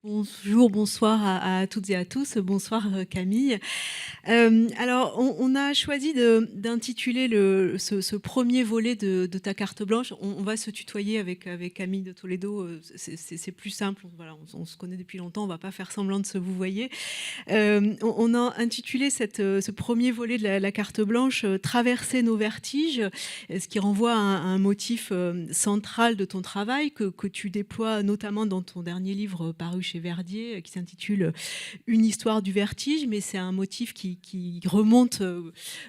Bonjour, bonsoir à toutes et à tous. Bonsoir Camille. Alors, on a choisi d'intituler ce premier volet de ta carte blanche. On va se tutoyer avec Camille de Toledo. C'est plus simple. Voilà, on se connaît depuis longtemps. On va pas faire semblant de se vous voyez. On a intitulé ce premier volet de la carte blanche Traverser nos vertiges, ce qui renvoie à un motif central de ton travail que tu déploies notamment dans ton dernier livre paru chez Verdier qui s'intitule Une histoire du vertige, mais c'est un motif qui remonte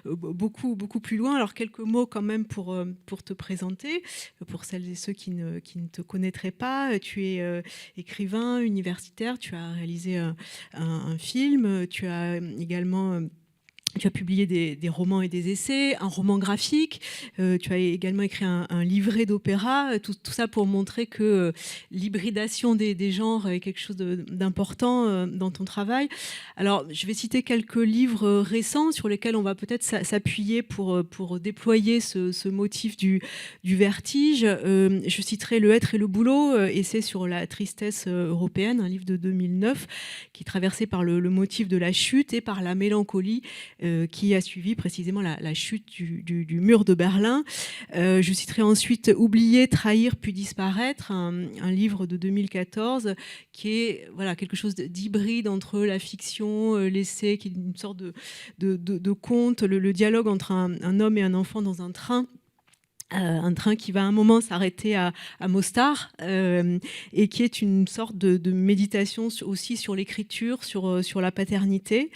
beaucoup plus loin. Alors quelques mots quand même pour te présenter, pour celles et ceux qui ne te connaîtraient pas. Tu es écrivain, universitaire, tu as réalisé un film, tu as également tu as publié des romans et des essais, un roman graphique, tu as également écrit un livret d'opéra, tout ça pour montrer que l'hybridation des genres est quelque chose d'important dans ton travail. Alors, je vais citer quelques livres récents sur lesquels on va peut-être s'appuyer pour déployer ce motif du vertige. Je citerai Le Être et le boulot, essai sur la tristesse européenne, un livre de 2009 qui est traversé par le motif de la chute et par la mélancolie qui a suivi précisément la chute du mur de Berlin. Je citerai ensuite Oublier, trahir, puis disparaître, un livre de 2014 qui est voilà, quelque chose d'hybride entre la fiction, l'essai, qui est une sorte de conte, le dialogue entre un homme et un enfant dans un train. Un train qui va à un moment s'arrêter à Mostar et qui est une sorte de méditation aussi sur l'écriture, sur la paternité.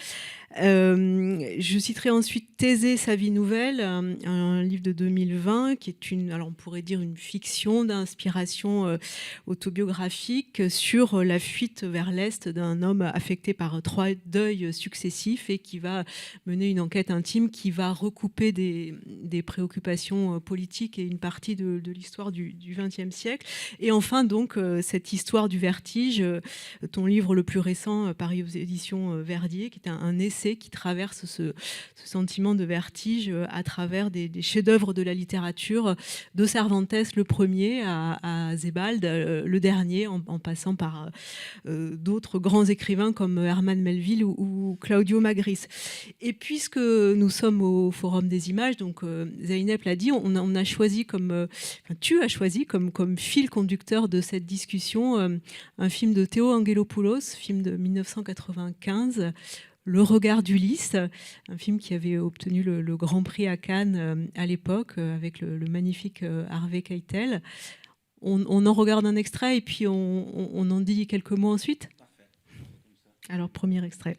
Je citerai ensuite Thésée, sa vie nouvelle, un livre de 2020 qui est alors on pourrait dire une fiction d'inspiration autobiographique sur la fuite vers l'Est d'un homme affecté par 3 deuils successifs et qui va mener une enquête intime qui va recouper des préoccupations politiques et une partie de l'histoire du XXe siècle. Et enfin donc cette histoire du vertige, ton livre le plus récent paru aux éditions Verdier, qui est un essai qui traverse ce sentiment de vertige à travers des chefs-d'œuvre de la littérature, de Cervantes le premier à Sebald le dernier, en passant par d'autres grands écrivains comme Herman Melville ou Claudio Magris. Et puisque nous sommes au Forum des images, donc Zeynep l'a dit, on a choisi tu as choisi comme fil conducteur de cette discussion un film de Théo Angelopoulos, film de 1995, Le regard d'Ulysse, un film qui avait obtenu le Grand Prix à Cannes à l'époque avec le magnifique Harvey Keitel. On en regarde un extrait et puis on en dit quelques mots ensuite. Alors, premier extrait.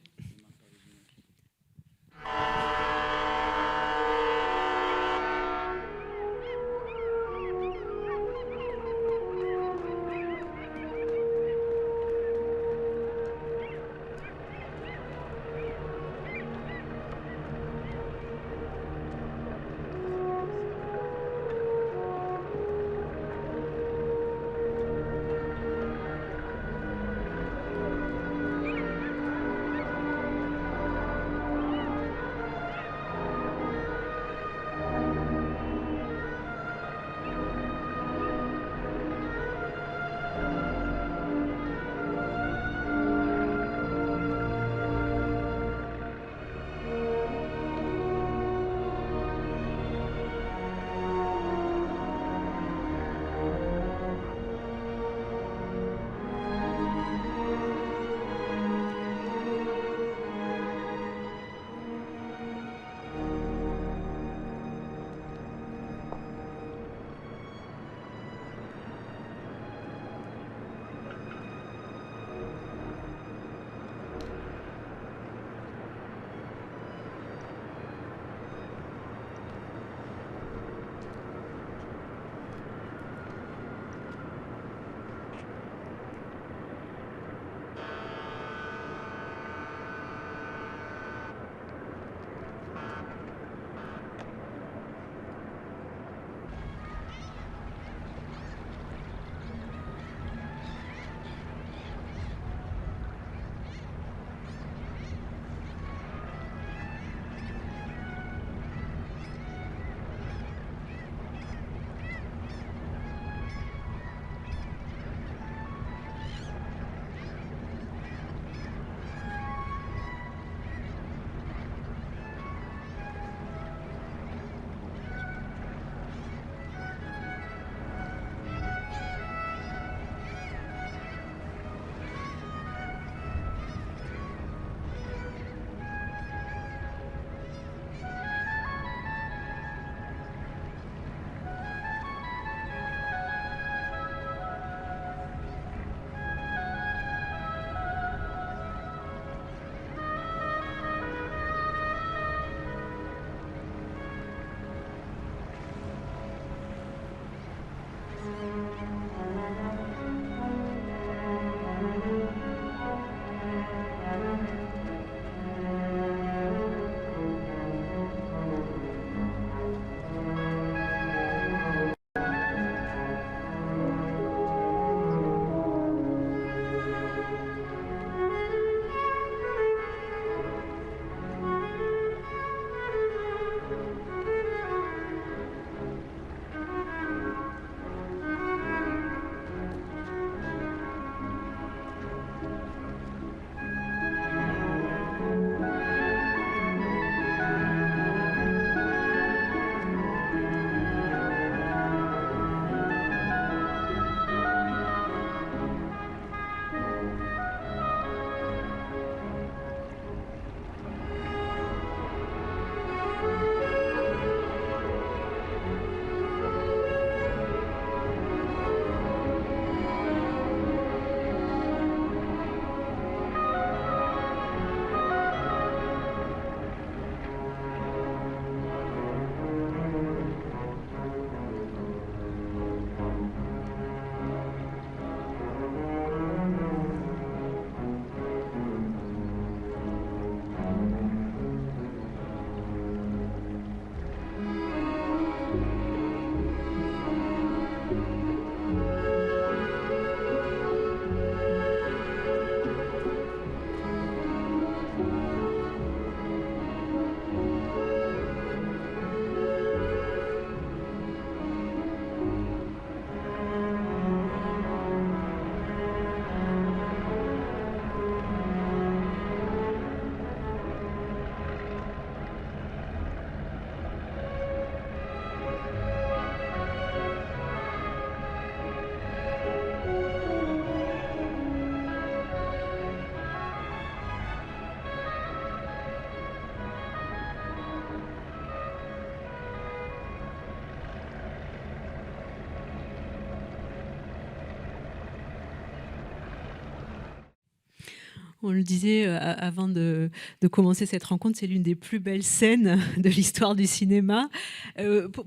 On le disait avant de commencer cette rencontre, c'est l'une des plus belles scènes de l'histoire du cinéma.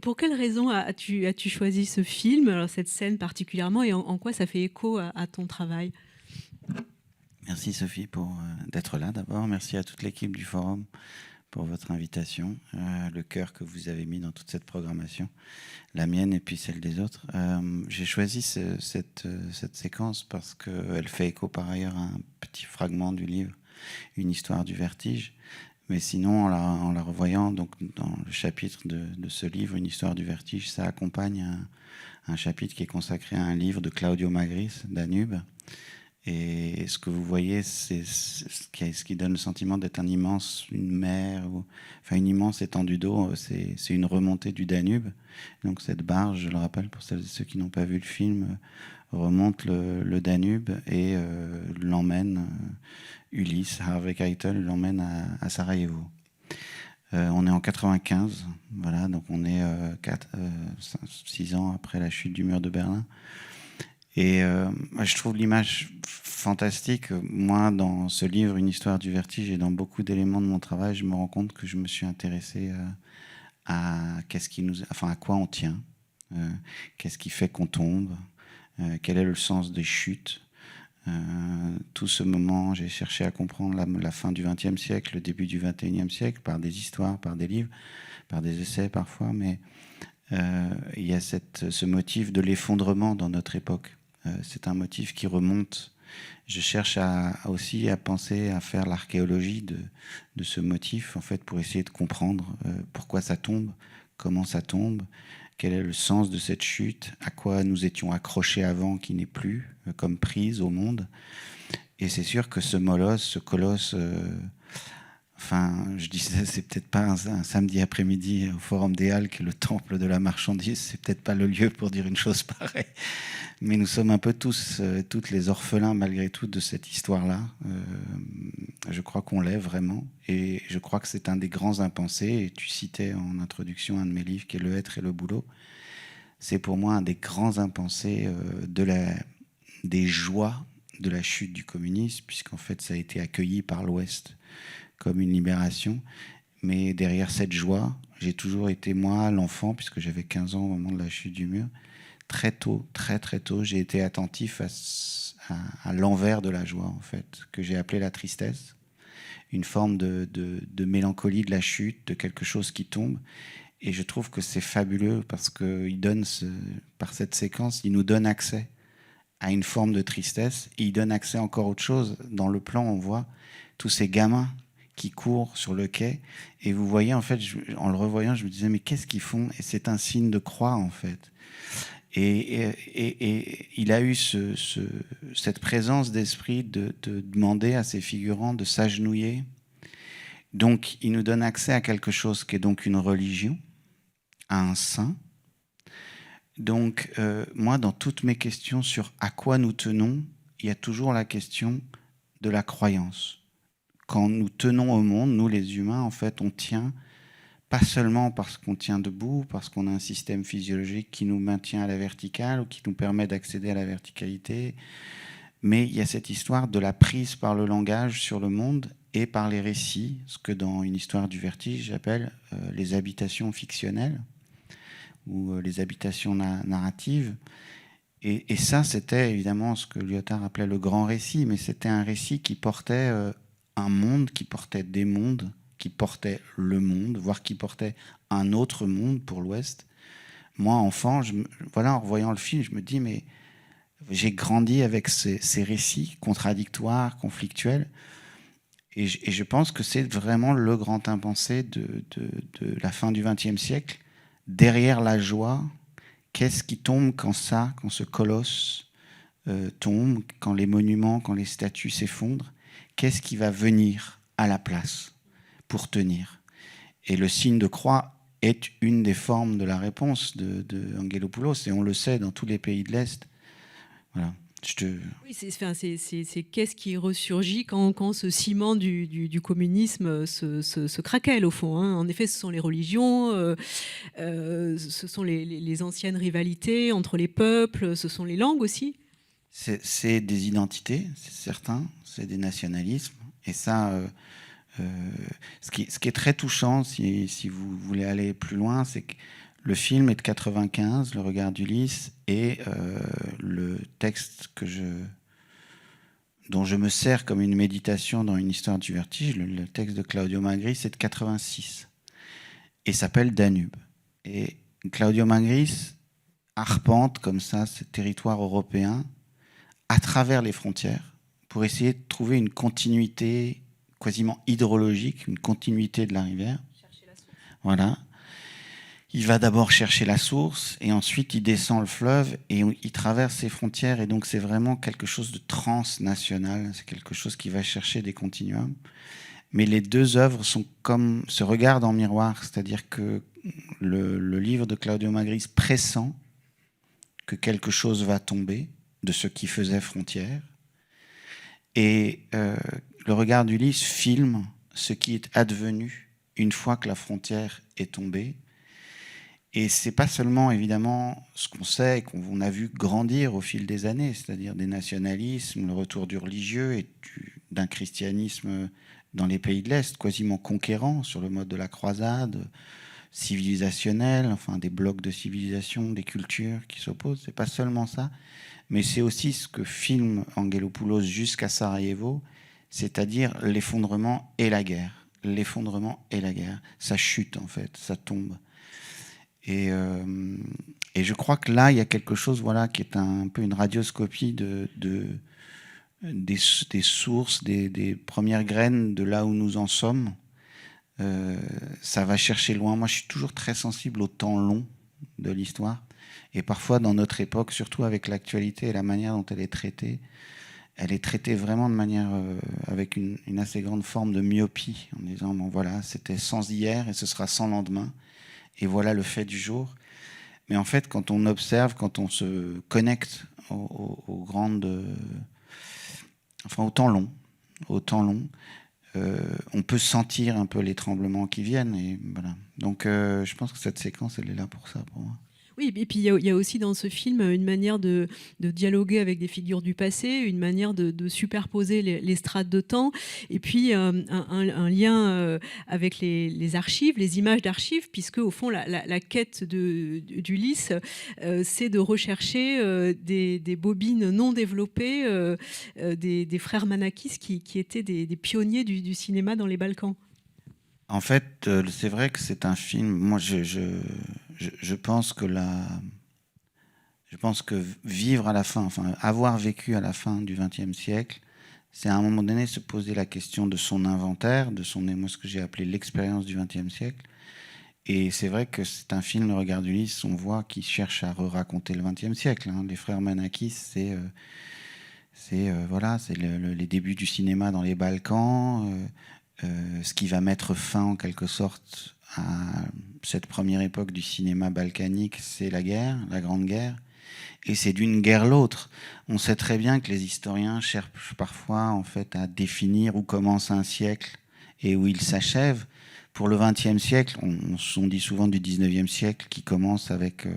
Pour quelle raison as-tu choisi ce film, alors cette scène particulièrement, et en quoi ça fait écho à ton travail? Merci Sophie pour d'être là d'abord. Merci à toute l'équipe du Forum pour votre invitation, le cœur que vous avez mis dans toute cette programmation, la mienne et puis celle des autres. J'ai choisi cette séquence parce qu'elle fait écho par ailleurs à un petit fragment du livre, Une histoire du vertige. Mais sinon, en la revoyant, donc dans le chapitre de ce livre, Une histoire du vertige, ça accompagne un chapitre qui est consacré à un livre de Claudio Magris, Danube. Et ce que vous voyez, c'est ce qui donne le sentiment d'être une mer, enfin une immense étendue d'eau. C'est une remontée du Danube. Donc cette barge, je le rappelle pour celles et ceux qui n'ont pas vu le film, remonte le Danube et l'emmène, Ulysse, Harvey Keitel, l'emmène à Sarajevo. On est en 95, voilà, donc on est 6 ans après la chute du mur de Berlin. Et je trouve l'image fantastique. Moi, dans ce livre, Une histoire du vertige, et dans beaucoup d'éléments de mon travail, je me rends compte que je me suis intéressé à à quoi on tient, qu'est-ce qui fait qu'on tombe, quel est le sens des chutes. Tout ce moment, j'ai cherché à comprendre la fin du XXe siècle, le début du XXIe siècle, par des histoires, par des livres, par des essais parfois, mais il y a ce motif de l'effondrement dans notre époque. C'est un motif qui remonte. Je cherche aussi à penser à faire l'archéologie de ce motif, en fait, pour essayer de comprendre pourquoi ça tombe, comment ça tombe, quel est le sens de cette chute, à quoi nous étions accrochés avant qui n'est plus, comme prise au monde. Et c'est sûr que ce colosse, enfin, je disais, c'est peut-être pas un samedi après-midi au Forum des Halles, qui est le temple de la marchandise, c'est peut-être pas le lieu pour dire une chose pareille. Mais nous sommes un peu toutes les orphelins, malgré tout, de cette histoire-là. Je crois qu'on l'est vraiment. Et je crois que c'est un des grands impensés. Et tu citais en introduction un de mes livres, qui est Le être et le boulot. C'est pour moi un des grands impensés des joies de la chute du communisme, puisqu'en fait, ça a été accueilli par l'Ouest comme une libération. Mais derrière cette joie, j'ai toujours été, moi, l'enfant, puisque j'avais 15 ans au moment de la chute du mur. Très tôt, très très tôt, j'ai été attentif à l'envers de la joie, en fait, que j'ai appelé la tristesse, une forme de mélancolie de la chute, de quelque chose qui tombe. Et je trouve que c'est fabuleux parce que par cette séquence, il nous donne accès à une forme de tristesse et il donne accès à encore autre chose. Dans le plan, on voit tous ces gamins qui courent sur le quai. Et vous voyez, en fait, en le revoyant, je me disais, mais qu'est-ce qu'ils font? Et c'est un signe de croix, en fait. Et il a eu cette présence d'esprit de demander à ses figurants de s'agenouiller. Donc, il nous donne accès à quelque chose qui est donc une religion, à un saint. Donc, moi, dans toutes mes questions sur à quoi nous tenons, il y a toujours la question de la croyance. Quand nous tenons au monde, nous les humains, en fait, on tient pas seulement parce qu'on tient debout, parce qu'on a un système physiologique qui nous maintient à la verticale ou qui nous permet d'accéder à la verticalité, mais il y a cette histoire de la prise par le langage sur le monde et par les récits, ce que dans Une histoire du vertige, j'appelle les habitations fictionnelles ou les habitations narratives. Et ça, c'était évidemment ce que Lyotard appelait le grand récit, mais c'était un récit qui portait un monde, qui portait des mondes, qui portait le monde, voire qui portait un autre monde pour l'Ouest. Moi, enfant, en revoyant le film, je me dis, mais j'ai grandi avec ces récits contradictoires, conflictuels, et je pense que c'est vraiment le grand impensé de la fin du XXe siècle. Derrière la joie, qu'est-ce qui tombe quand ce colosse tombe, quand les monuments, quand les statues s'effondrent? Qu'est-ce qui va venir à la place pour tenir? Et le signe de croix est une des formes de la réponse de Angelopoulos, et on le sait dans tous les pays de l'Est. Voilà. Oui, c'est qu'est-ce qui ressurgit quand ce ciment du communisme se craquelle, au fond, hein. En effet, ce sont les religions, ce sont les anciennes rivalités entre les peuples, ce sont les langues aussi. C'est des identités, c'est certain, c'est des nationalismes. Et ça, ce qui est très touchant, si vous voulez aller plus loin, c'est que le film est de 95, Le regard d'Ulysse, et le texte dont je me sers comme une méditation dans une histoire du vertige, le texte de Claudio Magris, c'est de 86 et s'appelle Danube. Et Claudio Magris arpente comme ça ce territoire européen à travers les frontières pour essayer de trouver une continuité quasiment hydrologique, une continuité de la rivière. Voilà. Il va d'abord chercher la source et ensuite il descend le fleuve et il traverse ses frontières, et donc c'est vraiment quelque chose de transnational, c'est quelque chose qui va chercher des continuums. Mais les deux œuvres se regardent en miroir, c'est-à-dire que le livre de Claudio Magris pressent que quelque chose va tomber de ce qui faisait frontière, et Le regard d'Ulysse filme ce qui est advenu une fois que la frontière est tombée. Et c'est pas seulement évidemment ce qu'on sait et qu'on a vu grandir au fil des années, c'est-à-dire des nationalismes, le retour du religieux et d'un christianisme dans les pays de l'Est quasiment conquérant sur le mode de la croisade, civilisationnel, enfin des blocs de civilisation, des cultures qui s'opposent. C'est pas seulement ça, mais c'est aussi ce que filme Angelopoulos jusqu'à Sarajevo, c'est-à-dire l'effondrement et la guerre. L'effondrement et la guerre. Ça chute en fait, ça tombe. Et je crois que là, il y a quelque chose, voilà, qui est un peu une radioscopie des sources, des premières graines de là où nous en sommes. Ça va chercher loin. Moi, je suis toujours très sensible au temps long de l'histoire. Et parfois, dans notre époque, surtout avec l'actualité et la manière dont elle est traitée vraiment de manière avec une assez grande forme de myopie, en disant, bon voilà, c'était sans hier et ce sera sans lendemain. Et voilà le fait du jour. Mais en fait, quand on observe, quand on se connecte aux grandes... enfin, au temps long, on peut sentir un peu les tremblements qui viennent. Et voilà. Donc, je pense que cette séquence, elle est là pour ça, pour moi. Oui, et puis il y a aussi dans ce film une manière de dialoguer avec des figures du passé, une manière de superposer les strates de temps, et puis un lien avec les archives, les images d'archives, puisque au fond la quête d'Ulysse, c'est de rechercher des bobines non développées des frères Manakis qui étaient des pionniers du cinéma dans les Balkans. En fait, c'est vrai que c'est un film. Moi, je pense que vivre à la fin, enfin avoir vécu à la fin du XXe siècle, c'est à un moment donné se poser la question de son inventaire, moi ce que j'ai appelé l'expérience du XXe siècle. Et c'est vrai que c'est un film, Le regard d'Ulysse, on voit, qui cherche à raconter le XXe siècle. Hein. Les frères Manakis, c'est les débuts du cinéma dans les Balkans. Ce qui va mettre fin en quelque sorte à cette première époque du cinéma balkanique, c'est la guerre, la Grande Guerre. Et c'est d'une guerre l'autre. On sait très bien que les historiens cherchent parfois en fait à définir où commence un siècle et où il s'achève. Pour le XXe siècle, on dit souvent du XIXe siècle qui commence avec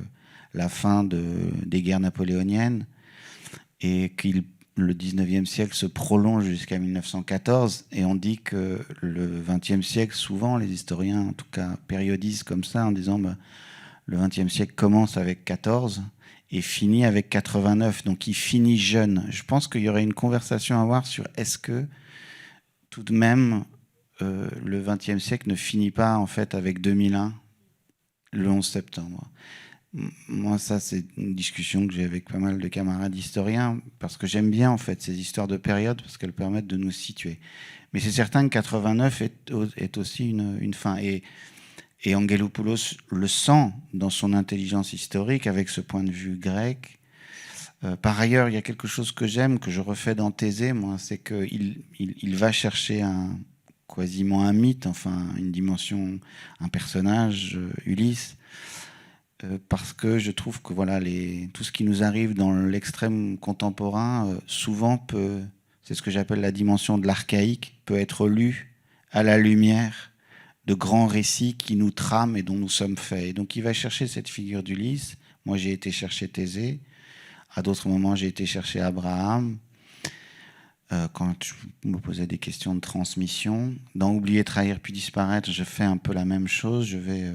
la fin des guerres napoléoniennes, et le 19e siècle se prolonge jusqu'à 1914, et on dit que le 20e siècle, souvent les historiens en tout cas périodisent comme ça en disant le 20e siècle commence avec 14 et finit avec 89, donc il finit jeune. Je pense qu'il y aurait une conversation à avoir sur est-ce que tout de même le 20e siècle ne finit pas en fait avec 2001, le 11 septembre. Moi, ça, c'est une discussion que j'ai avec pas mal de camarades historiens, parce que j'aime bien, en fait, ces histoires de période, parce qu'elles permettent de nous situer. Mais c'est certain que 89 est aussi une fin. Et Angelopoulos le sent dans son intelligence historique, avec ce point de vue grec. Par ailleurs, il y a quelque chose que j'aime, que je refais dans Thésée, moi, c'est qu'il va chercher quasiment un mythe, enfin, une dimension, un personnage, Ulysse, parce que je trouve que voilà, tout ce qui nous arrive dans l'extrême contemporain, souvent c'est ce que j'appelle la dimension de l'archaïque, peut être lu à la lumière de grands récits qui nous trament et dont nous sommes faits. Et donc il va chercher cette figure d'Ulysse. Moi j'ai été chercher Thésée, À d'autres moments, j'ai été chercher Abraham quand je me posais des questions de transmission. Dans Oublier, trahir, puis disparaître, je fais un peu la même chose. Je vais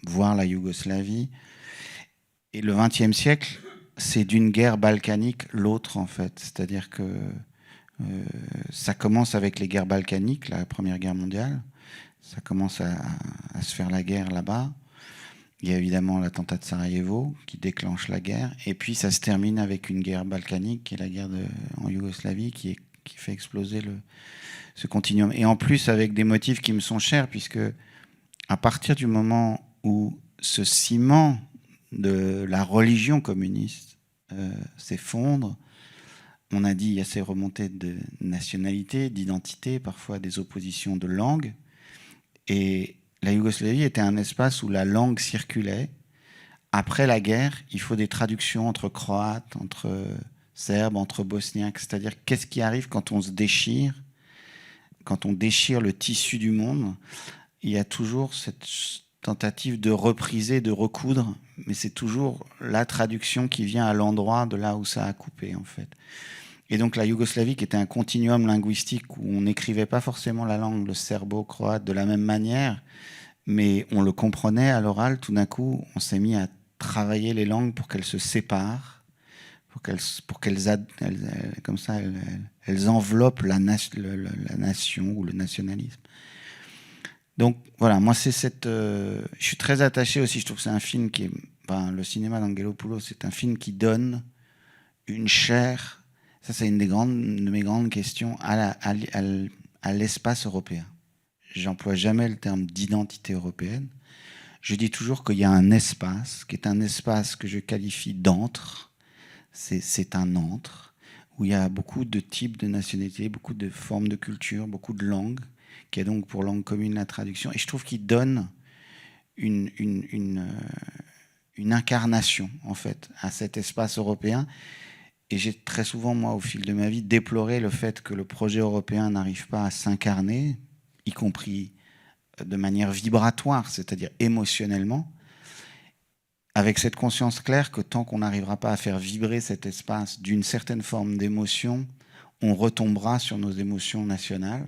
voir la Yougoslavie. Et le XXe siècle, c'est d'une guerre balkanique l'autre, en fait. C'est-à-dire que ça commence avec les guerres balkaniques, la Première Guerre mondiale. Ça commence à se faire la guerre là-bas. Il y a évidemment l'attentat de Sarajevo qui déclenche la guerre. Et puis ça se termine avec une guerre balkanique, qui est la guerre en Yougoslavie, qui fait exploser ce continuum. Et en plus, avec des motifs qui me sont chers, puisque à partir du moment où ce ciment de la religion communiste s'effondre, on a dit il y a ces remontées de nationalité, d'identité, parfois des oppositions de langue. Et la Yougoslavie était un espace où la langue circulait. Après la guerre, il faut des traductions entre croates, entre serbes, entre bosniaques. C'est-à-dire, qu'est-ce qui arrive quand on se déchire, quand on déchire le tissu du monde? Il y a toujours cette tentative de repriser, de recoudre, mais c'est toujours la traduction qui vient à l'endroit de là où ça a coupé, en fait. Et donc la Yougoslavie, qui était un continuum linguistique où on n'écrivait pas forcément la langue, le serbo-croate, de la même manière, mais on le comprenait à l'oral. Tout d'un coup, on s'est mis à travailler les langues pour qu'elles se séparent, pour qu'elles comme ça, elles enveloppent la nation ou le nationalisme. Donc voilà, moi c'est je suis très attaché aussi. Je trouve que c'est un film qui est, le cinéma d'Angelopoulos, c'est un film qui donne une chair. Ça, c'est une de mes grandes questions à l'espace européen. J'emploie jamais le terme d'identité européenne. Je dis toujours qu'il y a un espace, qui est un espace que je qualifie d'antre. C'est un antre, où il y a beaucoup de types de nationalités, beaucoup de formes de culture, beaucoup de langues, qui a donc pour langue commune la traduction. Et je trouve qu'il donne une incarnation, en fait, à cet espace européen. Et j'ai très souvent, moi, au fil de ma vie, déploré le fait que le projet européen n'arrive pas à s'incarner, y compris de manière vibratoire, c'est-à-dire émotionnellement, avec cette conscience claire que tant qu'on n'arrivera pas à faire vibrer cet espace d'une certaine forme d'émotion, on retombera sur nos émotions nationales,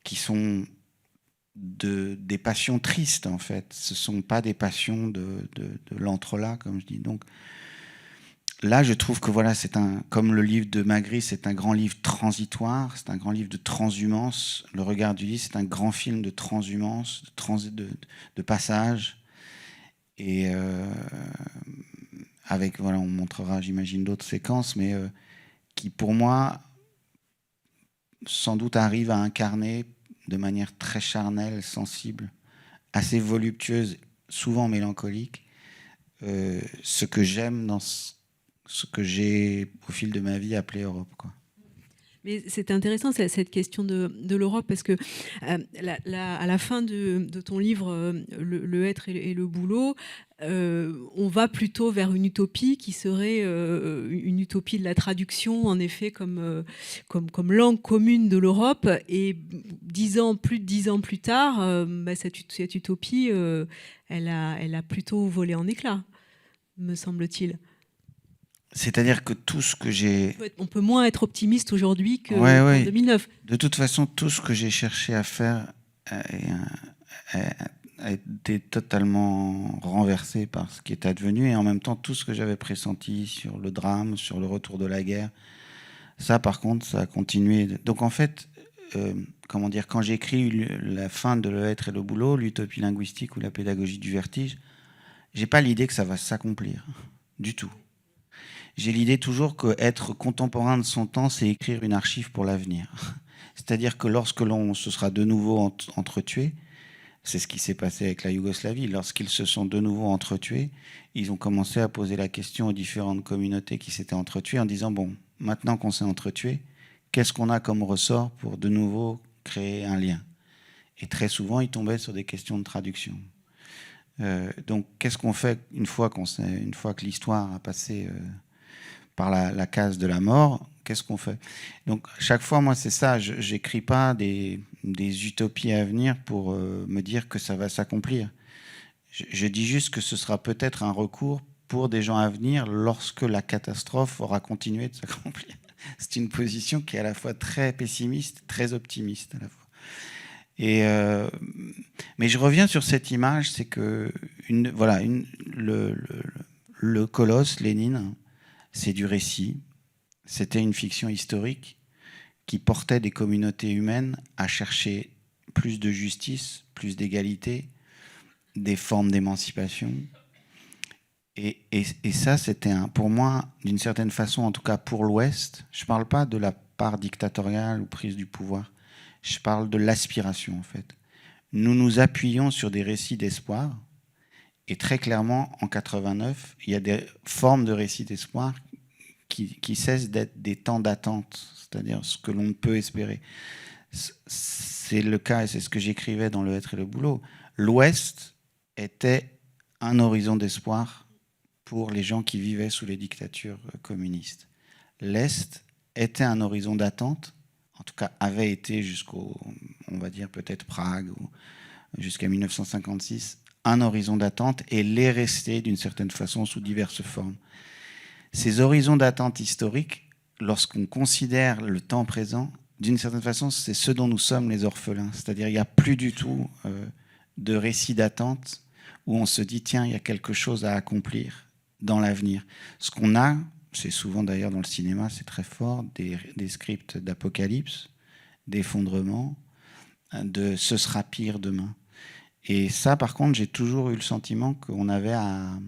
qui sont des passions tristes, en fait. Ce ne sont pas des passions de l'entrelac, comme je dis. Donc, là, je trouve que voilà, comme le livre de Magritte, c'est un grand livre transitoire, c'est un grand livre de transhumance. Le regard du livre, c'est un grand film de transhumance, de passage. Et avec, voilà, on montrera, j'imagine, d'autres séquences, mais qui, pour moi, sans doute arrive à incarner de manière très charnelle, sensible, assez voluptueuse, souvent mélancolique, ce que j'aime dans ce que j'ai, au fil de ma vie, appelé Europe, quoi. Mais c'est intéressant cette question de l'Europe, parce que à la fin de ton livre, le être et le boulot, on va plutôt vers une utopie qui serait une utopie de la traduction, en effet, comme langue commune de l'Europe. Et plus de 10 ans plus tard, cette utopie, elle a plutôt volé en éclats, me semble-t-il. C'est-à-dire que tout ce que j'ai... On peut moins être optimiste aujourd'hui qu'en ouais. 2009. De toute façon, tout ce que j'ai cherché à faire a été totalement renversé par ce qui est advenu. Et en même temps, tout ce que j'avais pressenti sur le drame, sur le retour de la guerre, ça, par contre, ça a continué. Donc, en fait, comment dire, quand j'écris la fin de Le être et le boulot, l'utopie linguistique ou la pédagogie du vertige, j'ai pas l'idée que ça va s'accomplir du tout. J'ai l'idée toujours qu'être contemporain de son temps, c'est écrire une archive pour l'avenir. C'est-à-dire que lorsque l'on se sera de nouveau entretués, c'est ce qui s'est passé avec la Yougoslavie, lorsqu'ils se sont de nouveau entretués, ils ont commencé à poser la question aux différentes communautés qui s'étaient entretuées en disant, bon, maintenant qu'on s'est entretués, qu'est-ce qu'on a comme ressort pour de nouveau créer un lien? Et très souvent, ils tombaient sur des questions de traduction. Donc, qu'est-ce qu'on fait une fois que l'histoire a passé par la case de la mort? Qu'est-ce qu'on fait? Donc, chaque fois, moi, c'est ça. Je n'écris pas des utopies à venir pour me dire que ça va s'accomplir. Je dis juste que ce sera peut-être un recours pour des gens à venir lorsque la catastrophe aura continué de s'accomplir. C'est une position qui est à la fois très pessimiste, très optimiste à la fois. Mais je reviens sur cette image, c'est que le colosse, Lénine, c'est du récit. C'était une fiction historique qui portait des communautés humaines à chercher plus de justice, plus d'égalité, des formes d'émancipation. Et ça, c'était pour moi, d'une certaine façon, en tout cas pour l'Ouest, je ne parle pas de la part dictatoriale ou prise du pouvoir, je parle de l'aspiration, en fait. Nous nous appuyons sur des récits d'espoir, et très clairement, en 89, il y a des formes de récits d'espoir qui cessent d'être des temps d'attente, c'est-à-dire ce que l'on ne peut espérer. C'est le cas, et c'est ce que j'écrivais dans Le Être et le Boulot. L'Ouest était un horizon d'espoir pour les gens qui vivaient sous les dictatures communistes. L'Est était un horizon d'attente, en tout cas avait été jusqu'au, on va dire peut-être Prague, ou jusqu'à 1956, un horizon d'attente, et l'est resté d'une certaine façon sous diverses formes. Ces horizons d'attente historiques, lorsqu'on considère le temps présent, d'une certaine façon, c'est ce dont nous sommes les orphelins. C'est-à-dire il n'y a plus du tout de récit d'attente où on se dit, tiens, il y a quelque chose à accomplir dans l'avenir. Ce qu'on a, c'est souvent d'ailleurs dans le cinéma, c'est très fort, des scripts d'apocalypse, d'effondrement, de « ce sera pire demain ». Et ça, par contre, j'ai toujours eu le sentiment qu'on avait à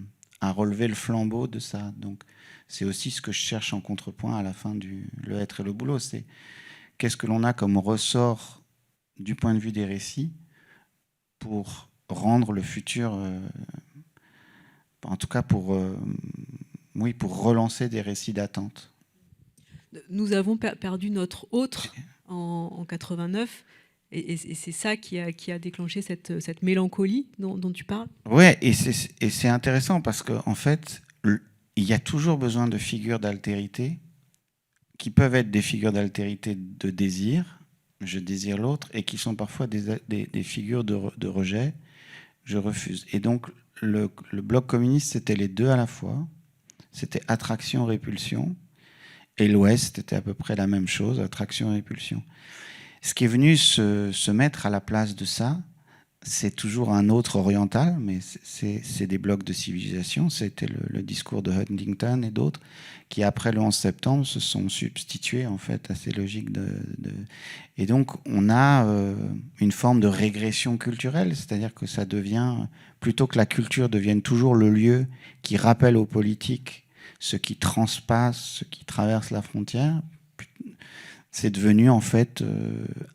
relever le flambeau de ça. Donc, c'est aussi ce que je cherche en contrepoint à la fin du Le Être et le Boulot. C'est qu'est-ce que l'on a comme ressort du point de vue des récits pour rendre le futur, en tout cas pour relancer des récits d'attente. Nous avons perdu notre autre en 89. Et c'est ça qui a déclenché cette mélancolie dont tu parles. Ouais, et c'est intéressant parce qu'en fait, il y a toujours besoin de figures d'altérité qui peuvent être des figures d'altérité de désir, je désire l'autre, et qui sont parfois des figures de rejet, je refuse. Et donc, le bloc communiste, c'était les deux à la fois. C'était attraction-répulsion. Et l'Ouest, c'était à peu près la même chose, attraction-répulsion. Ce qui est venu se mettre à la place de ça, c'est toujours un autre oriental, mais c'est des blocs de civilisation. C'était le discours de Huntington et d'autres qui, après le 11 septembre, se sont substitués en fait à ces logiques Et donc, on a une forme de régression culturelle, c'est-à-dire que ça devient, plutôt que la culture devienne toujours le lieu qui rappelle aux politiques ce qui transpasse, ce qui traverse la frontière, c'est devenu en fait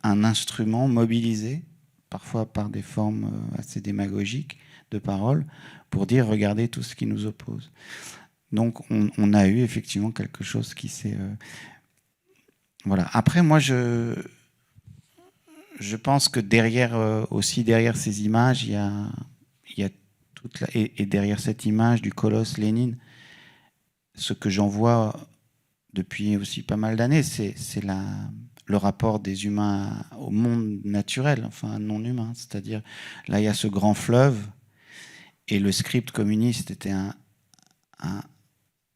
un instrument mobilisé, parfois par des formes assez démagogiques de parole, pour dire regardez tout ce qui nous oppose. Donc on a eu effectivement quelque chose qui s'est... Voilà. Après, moi, je pense que derrière ces images, il y a et derrière cette image du colosse Lénine, ce que j'en vois depuis aussi pas mal d'années, c'est le rapport des humains au monde naturel, enfin non humain. C'est-à-dire, là, il y a ce grand fleuve, et le script communiste était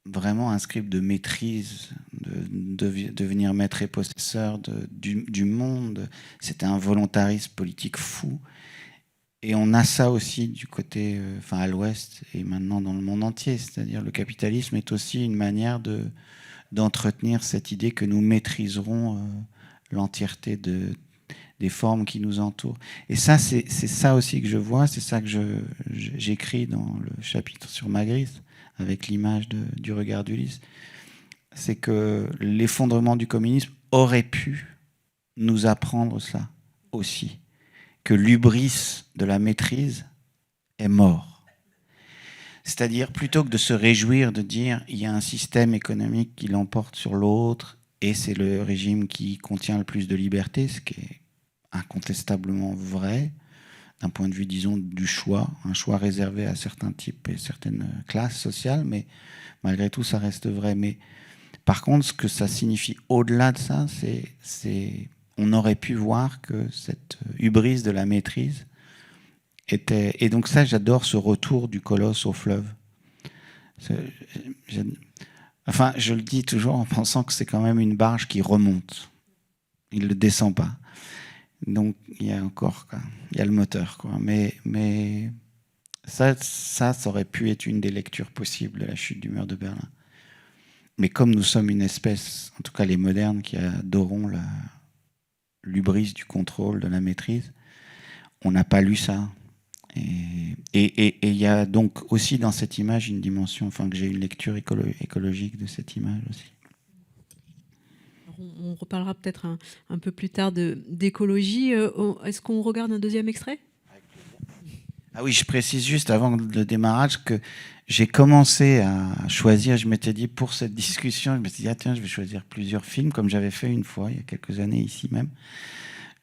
vraiment un script de maîtrise, de devenir maître et possesseur du monde. C'était un volontarisme politique fou. Et on a ça aussi du côté, à l'Ouest, et maintenant dans le monde entier. C'est-à-dire, le capitalisme est aussi une manière d'entretenir cette idée que nous maîtriserons l'entièreté des formes qui nous entourent. Et ça, c'est ça aussi que je vois, c'est ça que j'écris dans le chapitre sur Magritte, avec l'image du regard d'Ulysse. C'est que l'effondrement du communisme aurait pu nous apprendre ça aussi, que l'hubris de la maîtrise est mort. C'est-à-dire, plutôt que de se réjouir de dire il y a un système économique qui l'emporte sur l'autre et c'est le régime qui contient le plus de liberté, ce qui est incontestablement vrai, d'un point de vue, disons, du choix, un choix réservé à certains types et certaines classes sociales, mais malgré tout, ça reste vrai. Mais par contre, ce que ça signifie au-delà de ça, c'est on aurait pu voir que cette hubris de la maîtrise était... Et donc ça, j'adore ce retour du colosse au fleuve. Enfin, je le dis toujours en pensant que c'est quand même une barge qui remonte. Il ne le descend pas. Donc, il y a encore, quoi. Il y a le moteur, quoi. Mais ça aurait pu être une des lectures possibles de la chute du mur de Berlin. Mais comme nous sommes une espèce, en tout cas les modernes, qui adorons l'hubris du contrôle, de la maîtrise, on n'a pas lu ça. Et il y a donc aussi dans cette image une dimension, enfin que j'ai une lecture écologique de cette image aussi. On reparlera peut-être un peu plus tard d'écologie. Est-ce qu'on regarde un deuxième extrait ? Ah oui, je précise juste avant le démarrage que j'ai commencé à choisir, je m'étais dit pour cette discussion, je me suis dit, ah tiens, je vais choisir plusieurs films, comme j'avais fait une fois, il y a quelques années, ici même.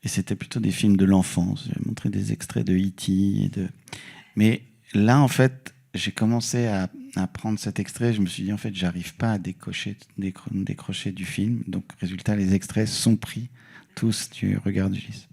Et c'était plutôt des films de l'enfance. J'ai montré des extraits de E.T. Mais là, en fait, j'ai commencé à prendre cet extrait. Je me suis dit, en fait, j'arrive pas à décrocher du film. Donc, résultat, les extraits sont pris tous du Regard d'Ulysse.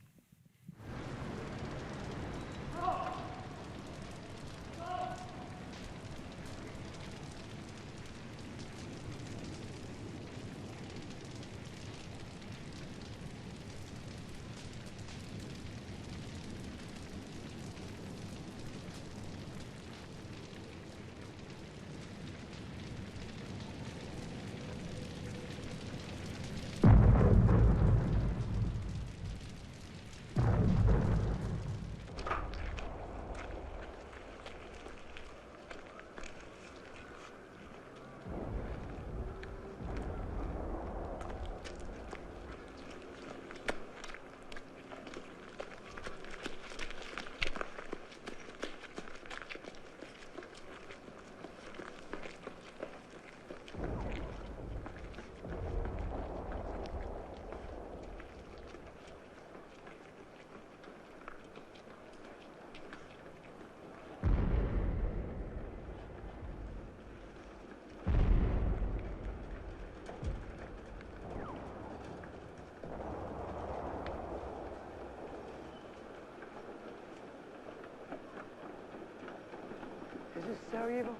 Is this Sarajevo?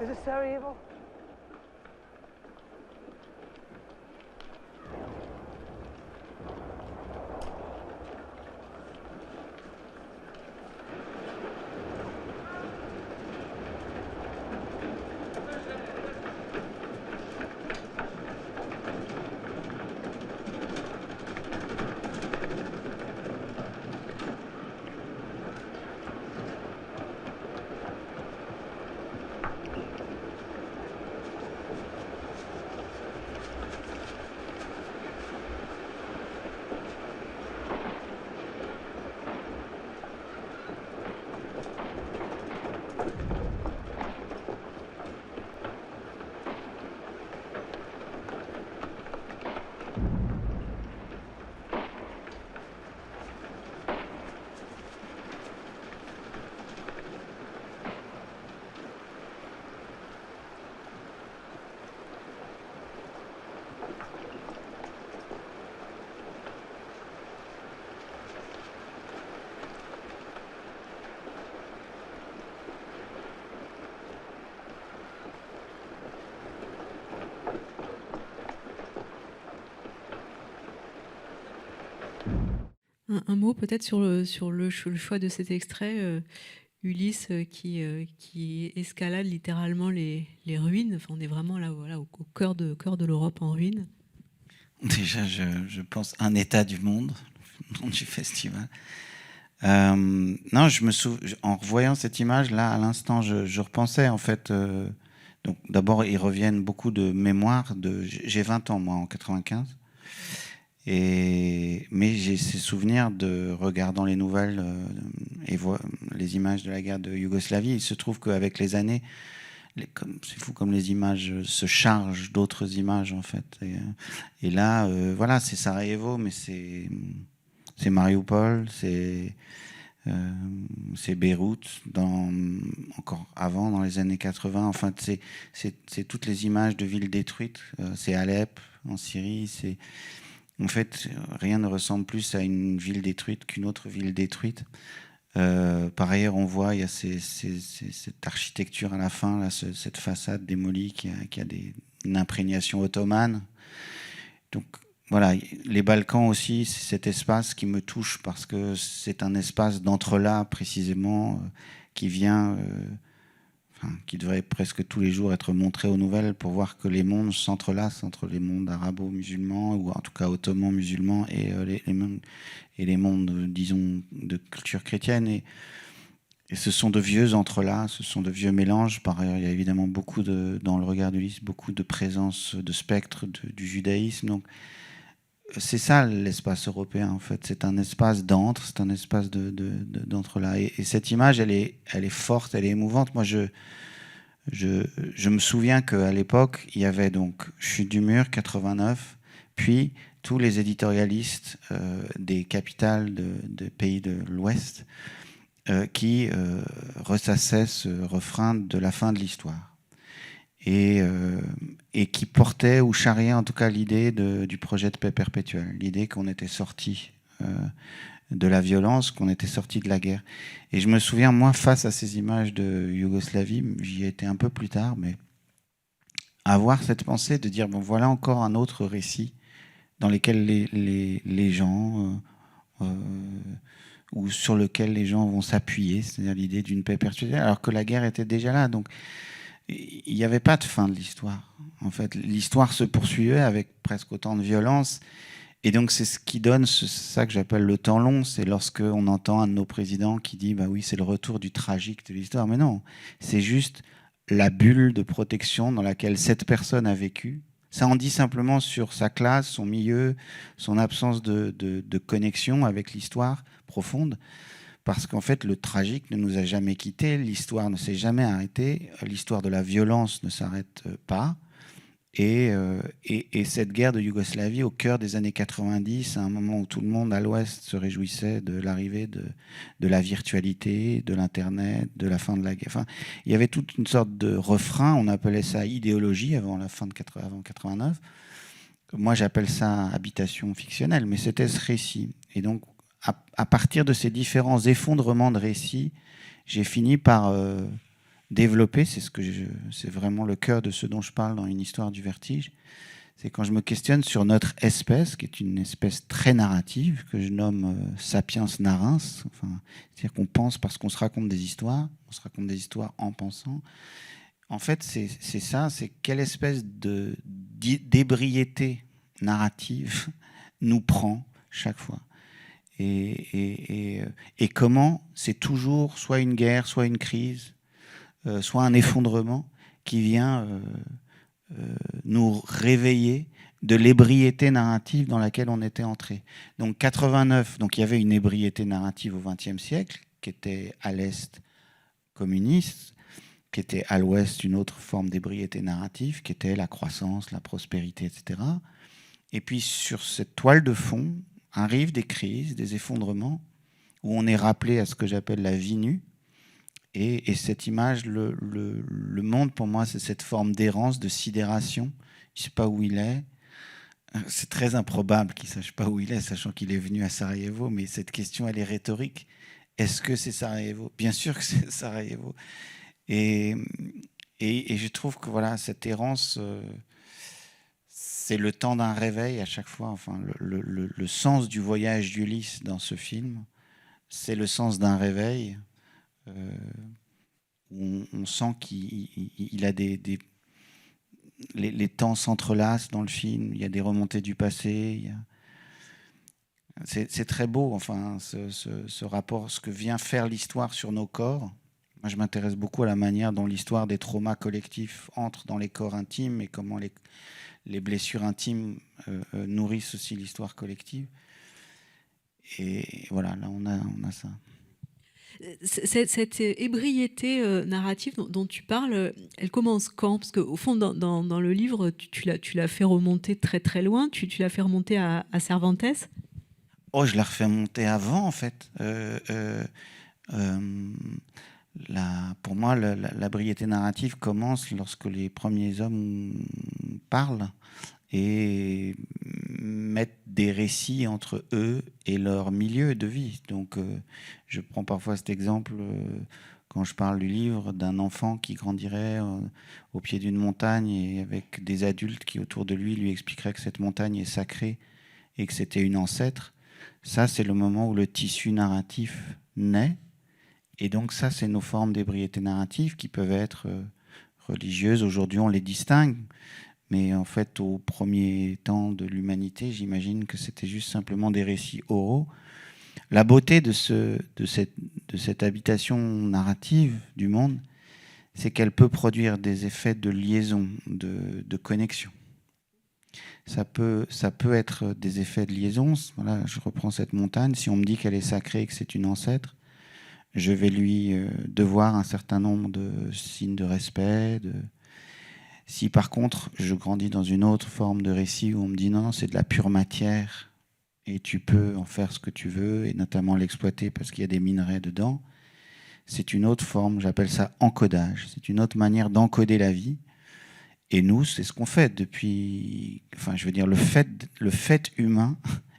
Is this Sarajevo? Un mot peut-être sur le choix de cet extrait, Ulysse qui escalade littéralement les ruines. Enfin, on est vraiment là, voilà, au cœur de l'Europe en ruine. Déjà, je pense un état du monde, le nom du festival. Non, en revoyant cette image là à l'instant, je repensais en fait. Donc d'abord, ils reviennent beaucoup de mémoire. J'ai 20 ans moi en 95. Mais j'ai ces souvenirs de regardant les nouvelles et les images de la guerre de Yougoslavie. Il se trouve qu'avec les années, c'est fou comme les images se chargent d'autres images en fait. Et là, voilà, c'est Sarajevo, mais c'est Mariupol, c'est C'est Beyrouth, encore avant, dans les années 80. Enfin, c'est toutes les images de villes détruites. C'est Alep, en Syrie. En fait, rien ne ressemble plus à une ville détruite qu'une autre ville détruite. Par ailleurs, on voit, il y a cette architecture à la fin, là, cette façade démolie qui a une imprégnation ottomane. Donc, voilà, les Balkans aussi, c'est cet espace qui me touche parce que c'est un espace d'entrelacs précisément qui vient, qui devrait presque tous les jours être montré aux nouvelles pour voir que les mondes s'entrelacent entre les mondes arabo-musulmans ou en tout cas ottoman-musulmans et les mondes, disons, de culture chrétienne. Et ce sont de vieux entrelacs, ce sont de vieux mélanges. Par ailleurs, il y a évidemment dans le regard d'Ulysse, beaucoup de présence de spectres du judaïsme. Donc, c'est ça l'espace européen, en fait. C'est un espace d'entre, c'est un espace d'entre-là. Et cette image, elle est forte, elle est émouvante. Moi, je me souviens qu'à l'époque, il y avait donc Chute du mur, 89, puis tous les éditorialistes des capitales des pays de l'Ouest qui ressassaient ce refrain de la fin de l'histoire. Et qui portait ou charriait en tout cas l'idée du projet de paix perpétuelle, l'idée qu'on était sorti de la violence, qu'on était sorti de la guerre. Et je me souviens, moi, face à ces images de Yougoslavie, j'y étais un peu plus tard, mais avoir cette pensée de dire, bon, voilà encore un autre récit dans lequel les gens, ou sur lequel les gens vont s'appuyer, c'est-à-dire l'idée d'une paix perpétuelle, alors que la guerre était déjà là. Donc, il n'y avait pas de fin de l'histoire. En fait, l'histoire se poursuivait avec presque autant de violence. Et donc, c'est ce qui donne ça que j'appelle le temps long. C'est lorsque on entend un de nos présidents qui dit « bah oui, c'est le retour du tragique de l'histoire ». Mais non, c'est juste la bulle de protection dans laquelle cette personne a vécu. Ça en dit simplement sur sa classe, son milieu, son absence de connexion avec l'histoire profonde. Parce qu'en fait, le tragique ne nous a jamais quittés, l'histoire ne s'est jamais arrêtée, l'histoire de la violence ne s'arrête pas. Et cette guerre de Yougoslavie, au cœur des années 90, à un moment où tout le monde à l'Ouest se réjouissait de l'arrivée de la virtualité, de l'Internet, de la fin de la guerre. Enfin, il y avait toute une sorte de refrain, on appelait ça idéologie avant la fin avant 89. Moi, j'appelle ça habitation fictionnelle, mais c'était ce récit. Et donc, à partir de ces différents effondrements de récits, j'ai fini par développer, c'est vraiment le cœur de ce dont je parle dans Une histoire du vertige, c'est quand je me questionne sur notre espèce, qui est une espèce très narrative, que je nomme sapiens narins, enfin, c'est-à-dire qu'on pense parce qu'on se raconte des histoires, on se raconte des histoires en pensant. En fait, c'est ça, c'est quelle espèce d'ébriété narrative nous prend chaque fois. Et comment c'est toujours soit une guerre, soit une crise, soit un effondrement qui vient nous réveiller de l'ébriété narrative dans laquelle on était entré. Donc 89, donc il y avait une ébriété narrative au XXe siècle qui était à l'Est communiste, qui était à l'Ouest une autre forme d'ébriété narrative, qui était la croissance, la prospérité, etc. Et puis sur cette toile de fond, arrivent des crises, des effondrements, où on est rappelé à ce que j'appelle la vie nue. Et cette image, le monde, pour moi, c'est cette forme d'errance, de sidération. Il ne sait pas où il est. C'est très improbable qu'il ne sache pas où il est, sachant qu'il est venu à Sarajevo. Mais cette question, elle est rhétorique. Est-ce que c'est Sarajevo ? Bien sûr que c'est Sarajevo. Et je trouve que voilà, cette errance... c'est le temps d'un réveil à chaque fois. Enfin, le sens du voyage d'Ulysse dans ce film, c'est le sens d'un réveil où on sent qu'il a les temps s'entrelacent dans le film. Il y a des remontées du passé. C'est très beau, enfin, ce rapport, ce que vient faire l'histoire sur nos corps. Moi, je m'intéresse beaucoup à la manière dont l'histoire des traumas collectifs entre dans les corps intimes et comment les blessures intimes nourrissent aussi l'histoire collective. Et voilà, là, on a ça. Cette ébriété narrative dont tu parles, elle commence quand ? Parce qu'au fond, dans le livre, tu l'as fait remonter très très loin. Tu l'as fait remonter à Cervantes. Oh, je la refais monter avant, en fait. Pour moi, la briété narrative commence lorsque les premiers hommes parlent et mettent des récits entre eux et leur milieu de vie. Donc, je prends parfois cet exemple quand je parle du livre d'un enfant qui grandirait au pied d'une montagne et avec des adultes qui, autour de lui expliqueraient que cette montagne est sacrée et que c'était une ancêtre. Ça, c'est le moment où le tissu narratif naît. Et donc ça, c'est nos formes d'ébriété narrative qui peuvent être religieuses. Aujourd'hui, on les distingue. Mais en fait, au premier temps de l'humanité, j'imagine que c'était juste simplement des récits oraux. La beauté de cette habitation narrative du monde, c'est qu'elle peut produire des effets de liaison, de connexion. Ça peut être des effets de liaison. Voilà, je reprends cette montagne. Si on me dit qu'elle est sacrée et que c'est une ancêtre, je vais lui devoir un certain nombre de signes de respect. Si par contre, je grandis dans une autre forme de récit où on me dit non, c'est de la pure matière et tu peux en faire ce que tu veux et notamment l'exploiter parce qu'il y a des minerais dedans, c'est une autre forme, j'appelle ça encodage. C'est une autre manière d'encoder la vie. Et nous, c'est ce qu'on fait depuis... Enfin, je veux dire, le fait humain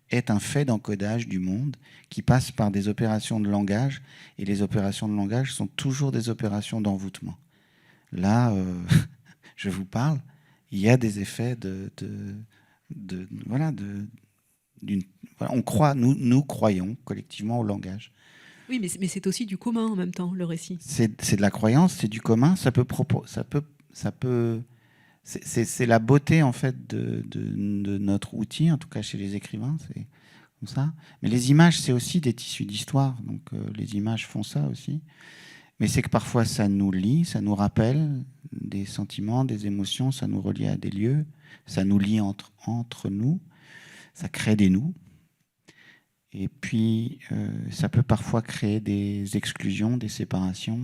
est un fait d'encodage du monde qui passe par des opérations de langage. Et les opérations de langage sont toujours des opérations d'envoûtement. Là, je vous parle, il y a des effets voilà, on croit, nous croyons collectivement au langage. Oui, mais c'est aussi du commun en même temps, le récit. C'est de la croyance, c'est du commun, c'est la beauté en fait de notre outil, en tout cas chez les écrivains, c'est comme ça. Mais les images, c'est aussi des tissus d'histoire, donc les images font ça aussi. Mais c'est que parfois ça nous lie, ça nous rappelle des sentiments, des émotions, ça nous relie à des lieux, ça nous lie entre nous, ça crée des nous. Et puis ça peut parfois créer des exclusions, des séparations.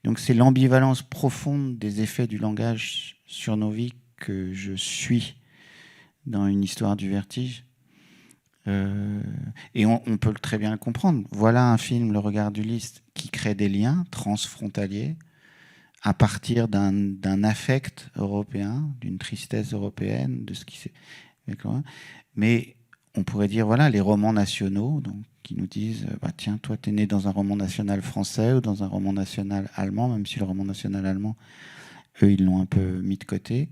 Donc c'est l'ambivalence profonde des effets du langage sur nos vies que je suis dans une histoire du vertige. Et on peut très bien le comprendre. Voilà un film, Le Regard d'Ulysse, qui crée des liens transfrontaliers à partir d'un affect européen, d'une tristesse européenne, de ce qui s'est... Mais on pourrait dire, voilà, les romans nationaux, donc, qui nous disent, bah, tiens, toi, t'es né dans un roman national français ou dans un roman national allemand, même si le roman national allemand, eux, ils l'ont un peu mis de côté.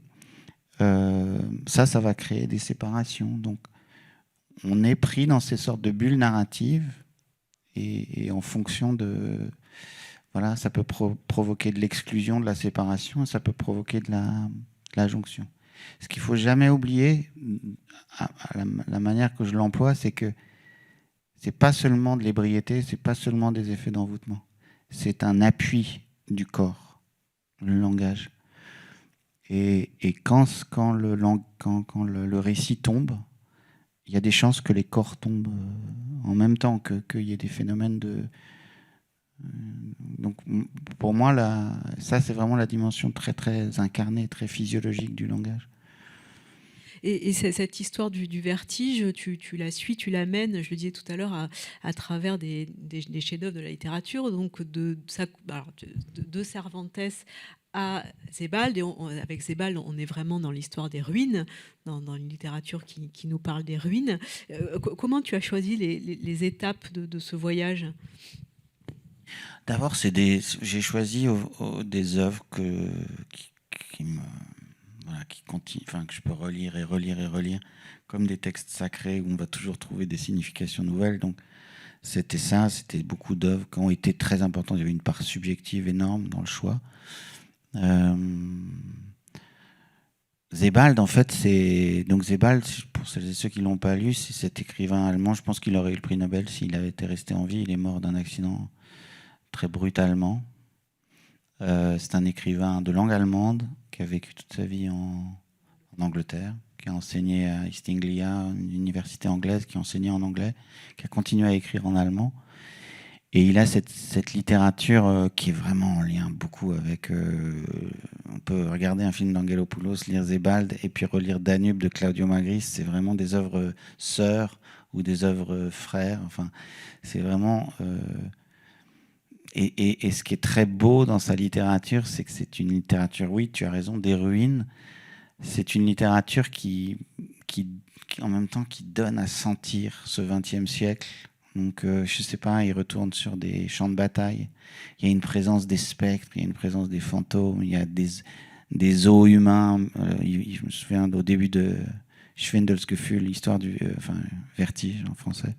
Ça va créer des séparations. Donc, on est pris dans ces sortes de bulles narratives et en fonction de... Voilà, ça peut provoquer de l'exclusion, de la séparation, et ça peut provoquer de la jonction. Ce qu'il ne faut jamais oublier, à la manière que je l'emploie, c'est que ce n'est pas seulement de l'ébriété, ce n'est pas seulement des effets d'envoûtement. C'est un appui du corps, le langage. Et quand le récit tombe, il y a des chances que les corps tombent en même temps, qu'il y ait des phénomènes de... Donc pour moi, ça c'est vraiment la dimension très très incarnée, très physiologique du langage. Et cette histoire du vertige, tu la suis, tu l'amènes, je le disais tout à l'heure, à travers des chefs-d'œuvre de la littérature, donc de Cervantes à Sebald. Et avec Sebald, on est vraiment dans l'histoire des ruines, dans une littérature qui nous parle des ruines. Comment tu as choisi les étapes de ce voyage ? D'abord, j'ai choisi des œuvres qui continuent, enfin, que je peux relire et relire et relire, comme des textes sacrés où on va toujours trouver des significations nouvelles. Donc, c'était beaucoup d'œuvres qui ont été très importantes. Il y avait une part subjective énorme dans le choix. Sebald, en fait, Sebald, pour celles et ceux qui ne l'ont pas lu, c'est cet écrivain allemand. Je pense qu'il aurait eu le prix Nobel s'il avait été resté en vie. Il est mort d'un accident très brutalement. C'est un écrivain de langue allemande qui a vécu toute sa vie en Angleterre, qui a enseigné à East Anglia, une université anglaise, qui a enseigné en anglais, qui a continué à écrire en allemand. Et il a cette littérature qui est vraiment en lien beaucoup avec... on peut regarder un film d'Angelopoulos, lire Sebald, et puis relire Danube de Claudio Magris. C'est vraiment des œuvres sœurs ou des œuvres frères. Enfin, c'est vraiment... Et ce qui est très beau dans sa littérature, c'est que c'est une littérature, oui, tu as raison, des ruines. C'est une littérature qui en même temps, qui donne à sentir ce XXe siècle. Donc, je sais pas, il retourne sur des champs de bataille. Il y a une présence des spectres, il y a une présence des fantômes, il y a des os humains. Je me souviens au début de Schwindelgefühl, l'histoire du vertige en français.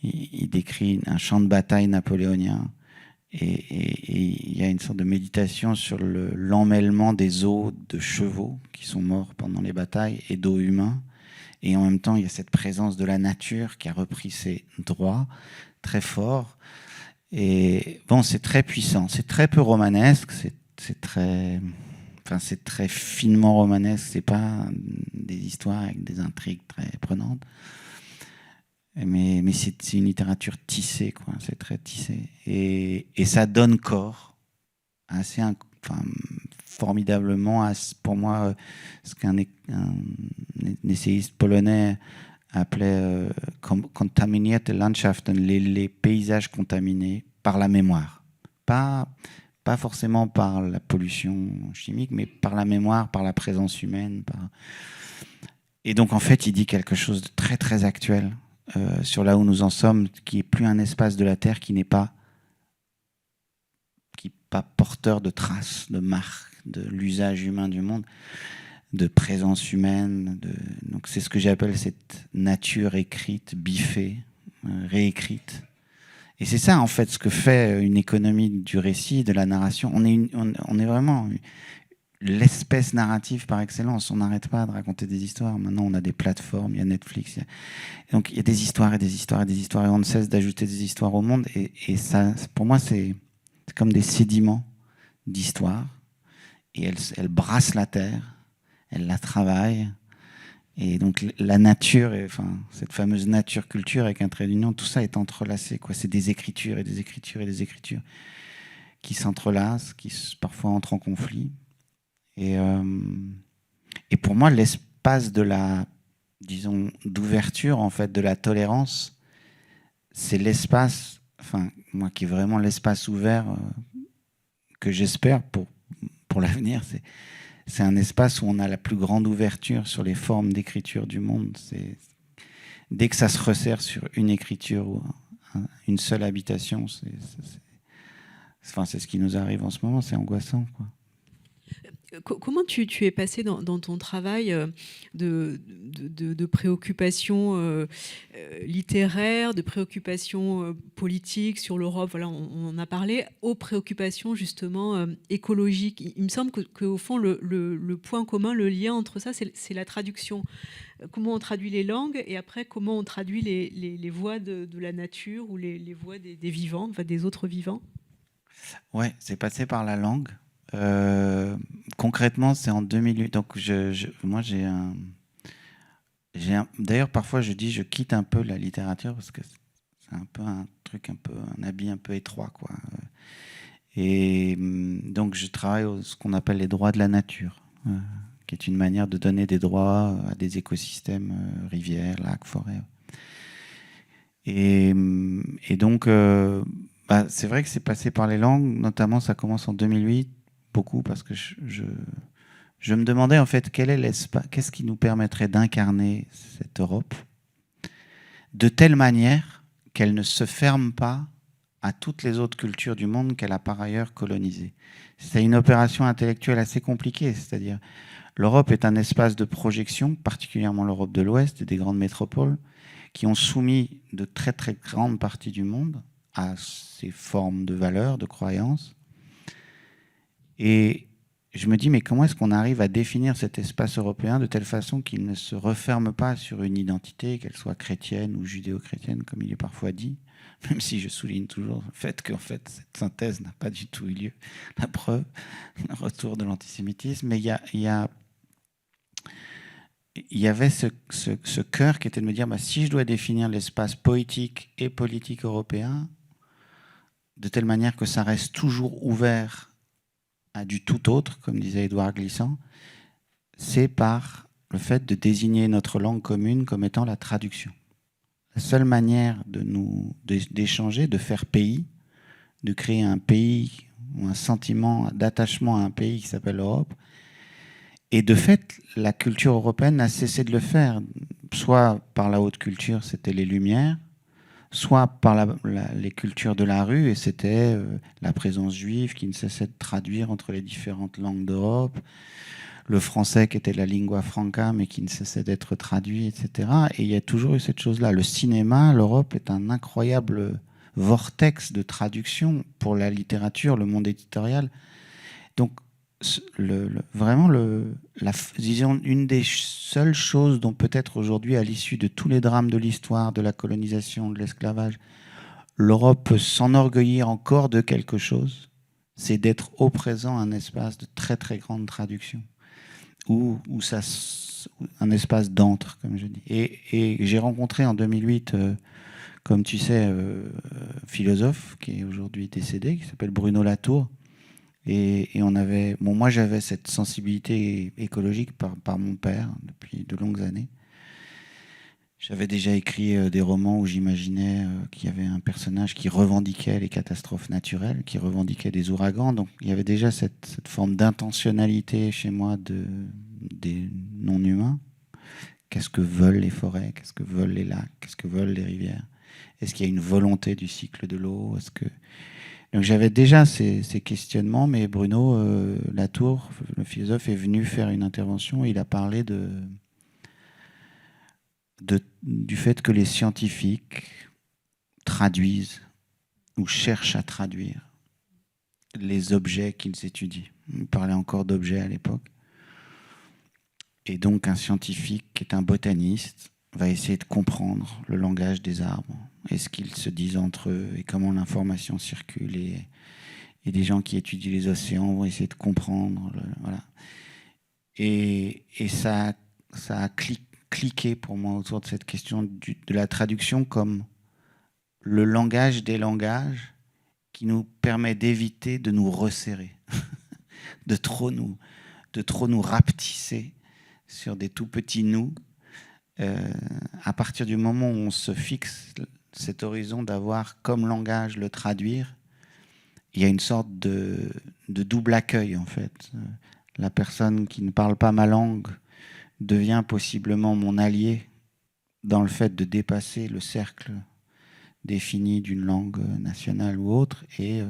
Il décrit un champ de bataille napoléonien. Et il y a une sorte de méditation sur l'emmêlement des os de chevaux qui sont morts pendant les batailles et d'os humains. Et en même temps, il y a cette présence de la nature qui a repris ses droits très fort. Et bon, c'est très puissant. C'est très peu romanesque. C'est très finement romanesque. C'est pas des histoires avec des intrigues très prenantes. Mais c'est une littérature tissée, quoi. C'est très tissé. Et ça donne corps assez, formidablement, pour moi, ce qu'un essayiste polonais appelait contaminated Landschaften, les paysages contaminés par la mémoire. Pas forcément par la pollution chimique, mais par la mémoire, par la présence humaine. Et donc, en fait, il dit quelque chose de très, très actuel. Sur là où nous en sommes, qui est plus un espace de la Terre qui n'est pas porteur de traces, de marques, de l'usage humain du monde, de présence humaine. Donc c'est ce que j'appelle cette nature écrite, biffée, réécrite. Et c'est ça en fait ce que fait une économie du récit, de la narration. On est vraiment l'espèce narrative par excellence. On n'arrête pas de raconter des histoires. Maintenant, on a des plateformes, il y a Netflix. Donc, il y a des histoires et des histoires et des histoires. Et on ne cesse d'ajouter des histoires au monde. Et ça, pour moi, c'est comme des sédiments d'histoires. Et elles brassent la terre. Elles la travaillent. Et donc, la nature, cette fameuse nature-culture avec un trait d'union, tout ça est entrelacé, quoi. C'est des écritures et des écritures et des écritures qui s'entrelacent, qui parfois entrent en conflit. Et pour moi, l'espace de d'ouverture, en fait, de la tolérance, c'est l'espace, moi qui est vraiment l'espace ouvert que j'espère pour l'avenir. C'est un espace où on a la plus grande ouverture sur les formes d'écriture du monde. Dès que ça se resserre sur une écriture ou une seule habitation, c'est ce qui nous arrive en ce moment, c'est angoissant, quoi. Comment tu es passé dans ton travail de préoccupations littéraires, de préoccupations politiques sur l'Europe, voilà, on en a parlé, aux préoccupations justement écologiques. Il me semble qu'au fond, le point commun, le lien entre ça, c'est la traduction. Comment on traduit les langues et après comment on traduit les voix de la nature ou les voix des vivants, des autres vivants. Ouais, c'est passé par la langue. Concrètement, c'est en 2008. Donc, moi, d'ailleurs, parfois, je dis, je quitte un peu la littérature parce que c'est un peu un habit un peu étroit, quoi. Et donc, je travaille ce qu'on appelle les droits de la nature, qui est une manière de donner des droits à des écosystèmes, rivières, lacs, forêts. Et donc, c'est vrai que c'est passé par les langues. Notamment, ça commence en 2008. Beaucoup parce que je me demandais en fait quel est l'espace, qu'est-ce qui nous permettrait d'incarner cette Europe de telle manière qu'elle ne se ferme pas à toutes les autres cultures du monde qu'elle a par ailleurs colonisées. C'est une opération intellectuelle assez compliquée, c'est-à-dire l'Europe est un espace de projection, particulièrement l'Europe de l'Ouest et des grandes métropoles, qui ont soumis de très très grandes parties du monde à ces formes de valeurs, de croyances. Et je me dis, mais comment est-ce qu'on arrive à définir cet espace européen de telle façon qu'il ne se referme pas sur une identité, qu'elle soit chrétienne ou judéo-chrétienne, comme il est parfois dit, même si je souligne toujours le fait qu'en fait, cette synthèse n'a pas du tout eu lieu. La preuve, le retour de l'antisémitisme. Mais il y avait ce cœur qui était de me dire, si je dois définir l'espace poétique et politique européen, de telle manière que ça reste toujours ouvert à du tout autre, comme disait Édouard Glissant, c'est par le fait de désigner notre langue commune comme étant la traduction. La seule manière d'échanger, de faire pays, de créer un pays ou un sentiment d'attachement à un pays qui s'appelle l'Europe. Et de fait, la culture européenne n'a cessé de le faire, soit par la haute culture, c'était les Lumières, soit par les cultures de la rue, et c'était la présence juive qui ne cessait de traduire entre les différentes langues d'Europe, le français qui était la lingua franca, mais qui ne cessait d'être traduit, etc. Et il y a toujours eu cette chose-là. Le cinéma, l'Europe est un incroyable vortex de traduction pour la littérature, le monde éditorial. Donc, vraiment, disons, une des seules choses dont peut-être aujourd'hui, à l'issue de tous les drames de l'histoire, de la colonisation, de l'esclavage, l'Europe peut s'enorgueillir encore de quelque chose, c'est d'être au présent un espace de très très grande traduction, ou un espace d'antre, comme je dis. Et j'ai rencontré en 2008, comme tu sais, philosophe qui est aujourd'hui décédé, qui s'appelle Bruno Latour. Et moi j'avais cette sensibilité écologique par mon père depuis de longues années. J'avais déjà écrit des romans où j'imaginais qu'il y avait un personnage qui revendiquait les catastrophes naturelles, qui revendiquait des ouragans. Donc il y avait déjà cette forme d'intentionnalité chez moi des non-humains. Qu'est-ce que veulent les forêts? Qu'est-ce que veulent les lacs? Qu'est-ce que veulent les rivières? Est-ce qu'il y a une volonté du cycle de l'eau? Donc j'avais déjà ces questionnements, mais Bruno Latour, le philosophe, est venu faire une intervention et il a parlé du fait que les scientifiques traduisent ou cherchent à traduire les objets qu'ils étudient. Il parlait encore d'objets à l'époque. Et donc un scientifique qui est un botaniste va essayer de comprendre le langage des arbres et ce qu'ils se disent entre eux et comment l'information circule. Et des gens qui étudient les océans vont essayer de comprendre. Voilà. Et ça a cliqué pour moi autour de cette question de la traduction comme le langage des langages qui nous permet d'éviter de nous resserrer, de trop nous rapetisser sur des tout petits nous. À partir du moment où on se fixe cet horizon d'avoir comme langage le traduire, il y a une sorte de double accueil en fait. La personne qui ne parle pas ma langue devient possiblement mon allié dans le fait de dépasser le cercle défini d'une langue nationale ou autre. Et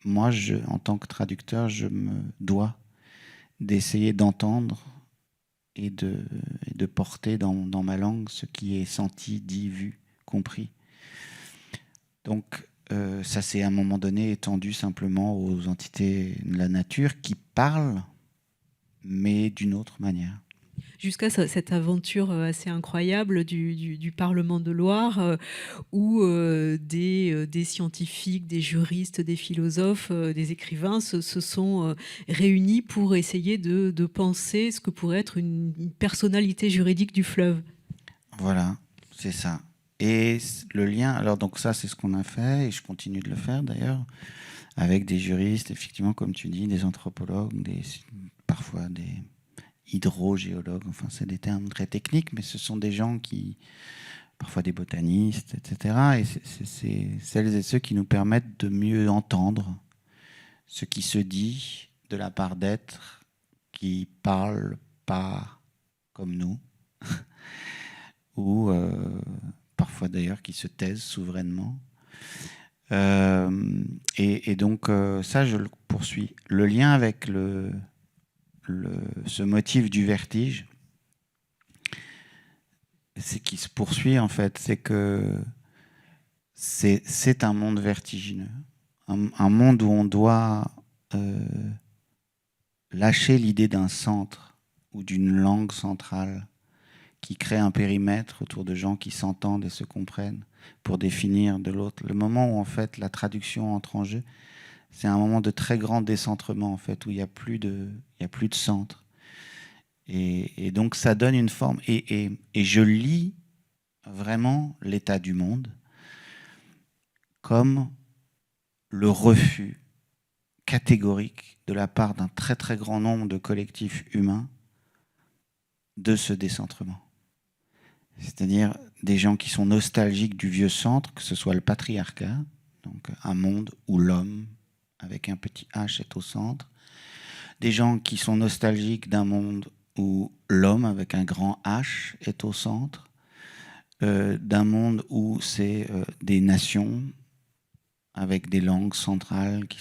moi, en tant que traducteur, je me dois d'essayer d'entendre et de porter dans ma langue ce qui est senti, dit, vu, compris. Donc ça s'est à un moment donné étendu simplement aux entités de la nature qui parlent, mais d'une autre manière. Jusqu'à cette aventure assez incroyable du Parlement de Loire, où des scientifiques, des juristes, des philosophes, des écrivains se sont réunis pour essayer de penser ce que pourrait être une personnalité juridique du fleuve. Voilà, c'est ça. Et le lien, alors donc ça c'est ce qu'on a fait, et je continue de le faire d'ailleurs, avec des juristes, effectivement, comme tu dis, des anthropologues, parfois des hydrogéologues, enfin c'est des termes très techniques, mais ce sont des gens qui, parfois des botanistes, etc. Et c'est celles et ceux qui nous permettent de mieux entendre ce qui se dit de la part d'êtres qui parlent pas comme nous, ou parfois d'ailleurs qui se taisent souverainement. Et donc ça, je le poursuis. Le lien avec ce motif du vertige, c'est qui se poursuit en fait, c'est que c'est un monde vertigineux, un monde où on doit lâcher l'idée d'un centre ou d'une langue centrale qui crée un périmètre autour de gens qui s'entendent et se comprennent pour définir de l'autre. Le moment où en fait la traduction entre en jeu, c'est un moment de très grand décentrement en fait, où il n'y a plus de centre. Et donc ça donne une forme. Et je lis vraiment l'état du monde comme le refus catégorique de la part d'un très très grand nombre de collectifs humains de ce décentrement. C'est-à-dire des gens qui sont nostalgiques du vieux centre, que ce soit le patriarcat, donc un monde où l'homme, avec un petit H, est au centre. Des gens qui sont nostalgiques d'un monde où l'homme, avec un grand H, est au centre. D'un monde où c'est des nations avec des langues centrales qui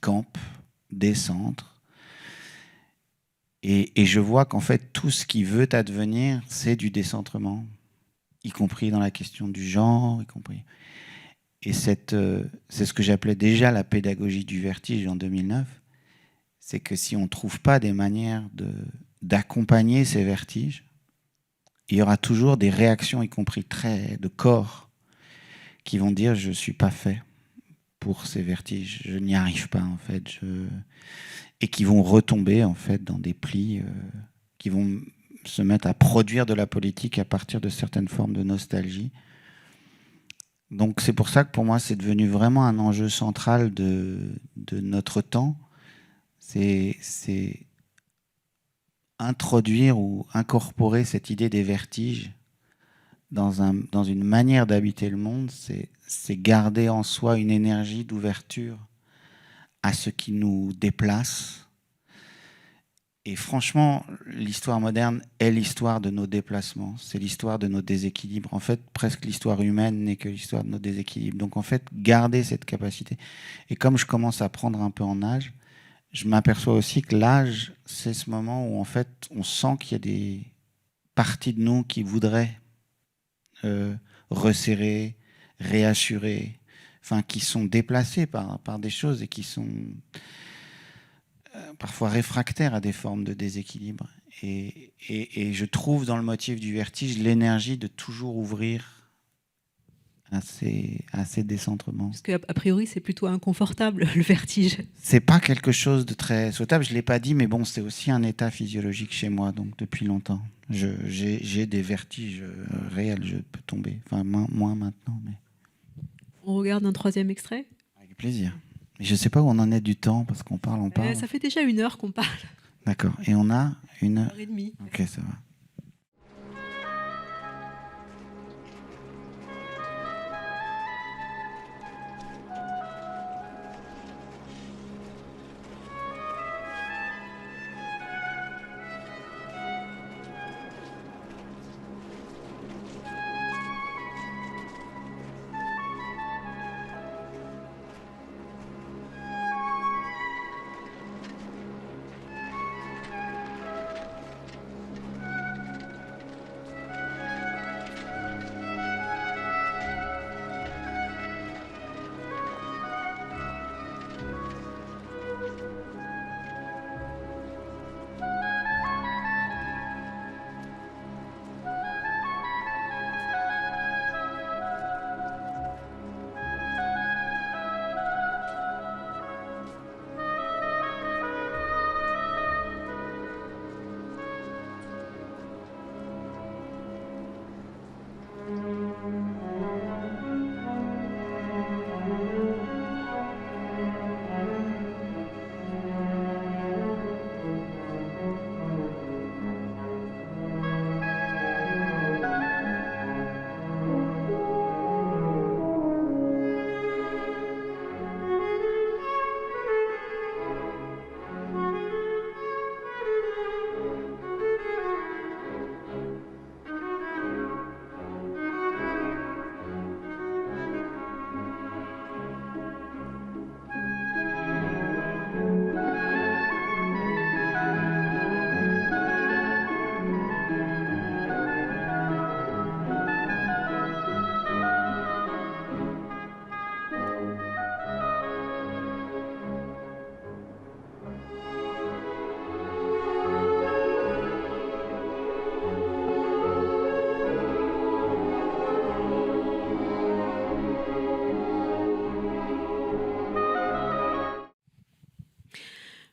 campent des centres. Et je vois qu'en fait, tout ce qui veut advenir, c'est du décentrement, y compris dans la question du genre, y compris. Et c'est ce que j'appelais déjà la pédagogie du vertige en 2009. C'est que si on ne trouve pas des manières d'accompagner ces vertiges, il y aura toujours des réactions, y compris de corps, qui vont dire « je ne suis pas fait pour ces vertiges, je n'y arrive pas en fait ». Et qui vont retomber en fait dans des plis, qui vont se mettre à produire de la politique à partir de certaines formes de nostalgie. Donc c'est pour ça que pour moi c'est devenu vraiment un enjeu central de notre temps. C'est introduire ou incorporer cette idée des vertiges dans une manière d'habiter le monde, c'est garder en soi une énergie d'ouverture à ce qui nous déplace. Et franchement, l'histoire moderne est l'histoire de nos déplacements, c'est l'histoire de nos déséquilibres. En fait, presque l'histoire humaine n'est que l'histoire de nos déséquilibres. Donc en fait, garder cette capacité. Et comme je commence à prendre un peu en âge, je m'aperçois aussi que l'âge, c'est ce moment où en fait, on sent qu'il y a des parties de nous qui voudraient resserrer, réassurer, enfin qui sont déplacées par des choses et qui sont parfois réfractaires à des formes de déséquilibre. Et je trouve dans le motif du vertige l'énergie de toujours ouvrir à ces décentrements. Parce qu'a priori, c'est plutôt inconfortable, le vertige. C'est pas quelque chose de très souhaitable, je ne l'ai pas dit, mais bon, c'est aussi un état physiologique chez moi, donc depuis longtemps. J'ai des vertiges réels, je peux tomber. Enfin, moins maintenant. Mais... On regarde un troisième extrait ? Avec plaisir. Mais je ne sais pas où on en est du temps, parce qu'on parle. Ça fait déjà 1 heure qu'on parle. D'accord. Et on a 1h30. Ok, ça va.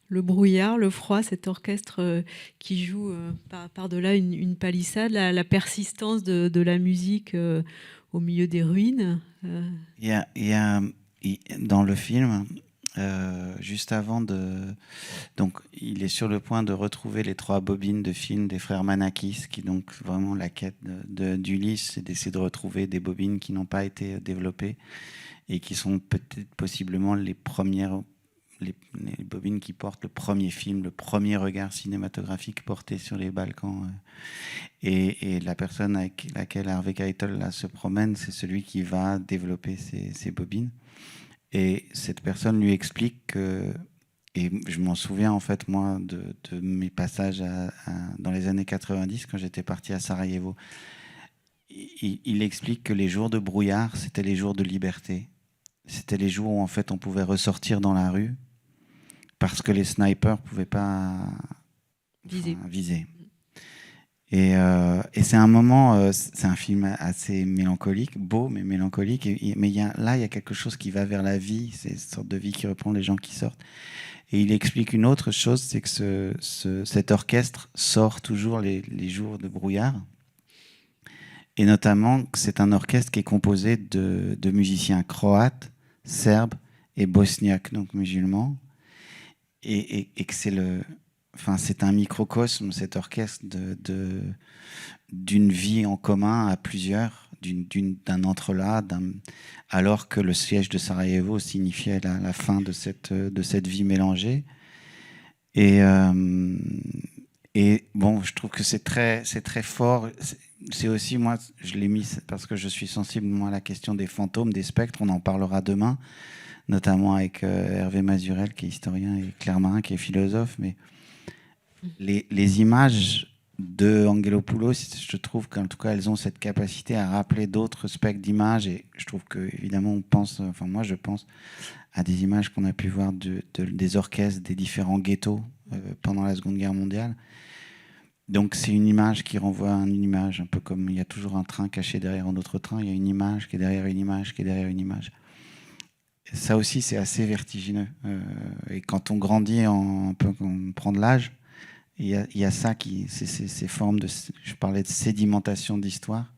Le brouillard, le froid, cet orchestre qui joue par-delà une palissade, la persistance de la musique au milieu des ruines. Il y a dans le film, juste avant donc il est sur le point de retrouver les 3 bobines de film des frères Manakis, qui donc vraiment la quête d'Ulysse, c'est d'essayer de retrouver des bobines qui n'ont pas été développées. et qui sont peut-être possiblement les bobines qui portent le premier film, le premier regard cinématographique porté sur les Balkans. Et la personne avec laquelle Harvey Keitel là, se promène, c'est celui qui va développer ces bobines. Et cette personne lui explique que, et je m'en souviens en fait moi de mes passages dans les années 90 quand j'étais parti à Sarajevo. Il explique que les jours de brouillard, c'était les jours de liberté. C'était les jours où en fait on pouvait ressortir dans la rue parce que les snipers ne pouvaient pas viser. Et c'est un moment, c'est un film assez mélancolique, beau mais mélancolique. Mais il y a quelque chose qui va vers la vie, c'est une sorte de vie qui reprend les gens qui sortent. Et il explique une autre chose, c'est que cet orchestre sort toujours les jours de brouillard. Et notamment que c'est un orchestre qui est composé de musiciens croates, serbes et bosniaques, donc musulmans. Et que c'est un microcosme, cet orchestre, d'une vie en commun à plusieurs, d'un entrelac, alors que le siège de Sarajevo signifiait la fin de cette vie mélangée. Et bon, je trouve que c'est très fort. C'est aussi, moi, je l'ai mis parce que je suis sensible moi, à la question des fantômes, des spectres. On en parlera demain, notamment avec Hervé Mazurel, qui est historien, et Claire Marin, qui est philosophe. Mais les images de Angelopoulos, je trouve qu'en tout cas, elles ont cette capacité à rappeler d'autres spectres d'images. Et je trouve qu'évidemment, moi, je pense à des images qu'on a pu voir des orchestres des différents ghettos pendant la Seconde Guerre mondiale. Donc c'est une image qui renvoie à une image, un peu comme il y a toujours un train caché derrière un autre train, il y a une image qui est derrière une image, qui est derrière une image. Et ça aussi, c'est assez vertigineux. Et quand on grandit, un peu, on prend de l'âge, il y a ça ces formes je parlais de sédimentation d'histoire.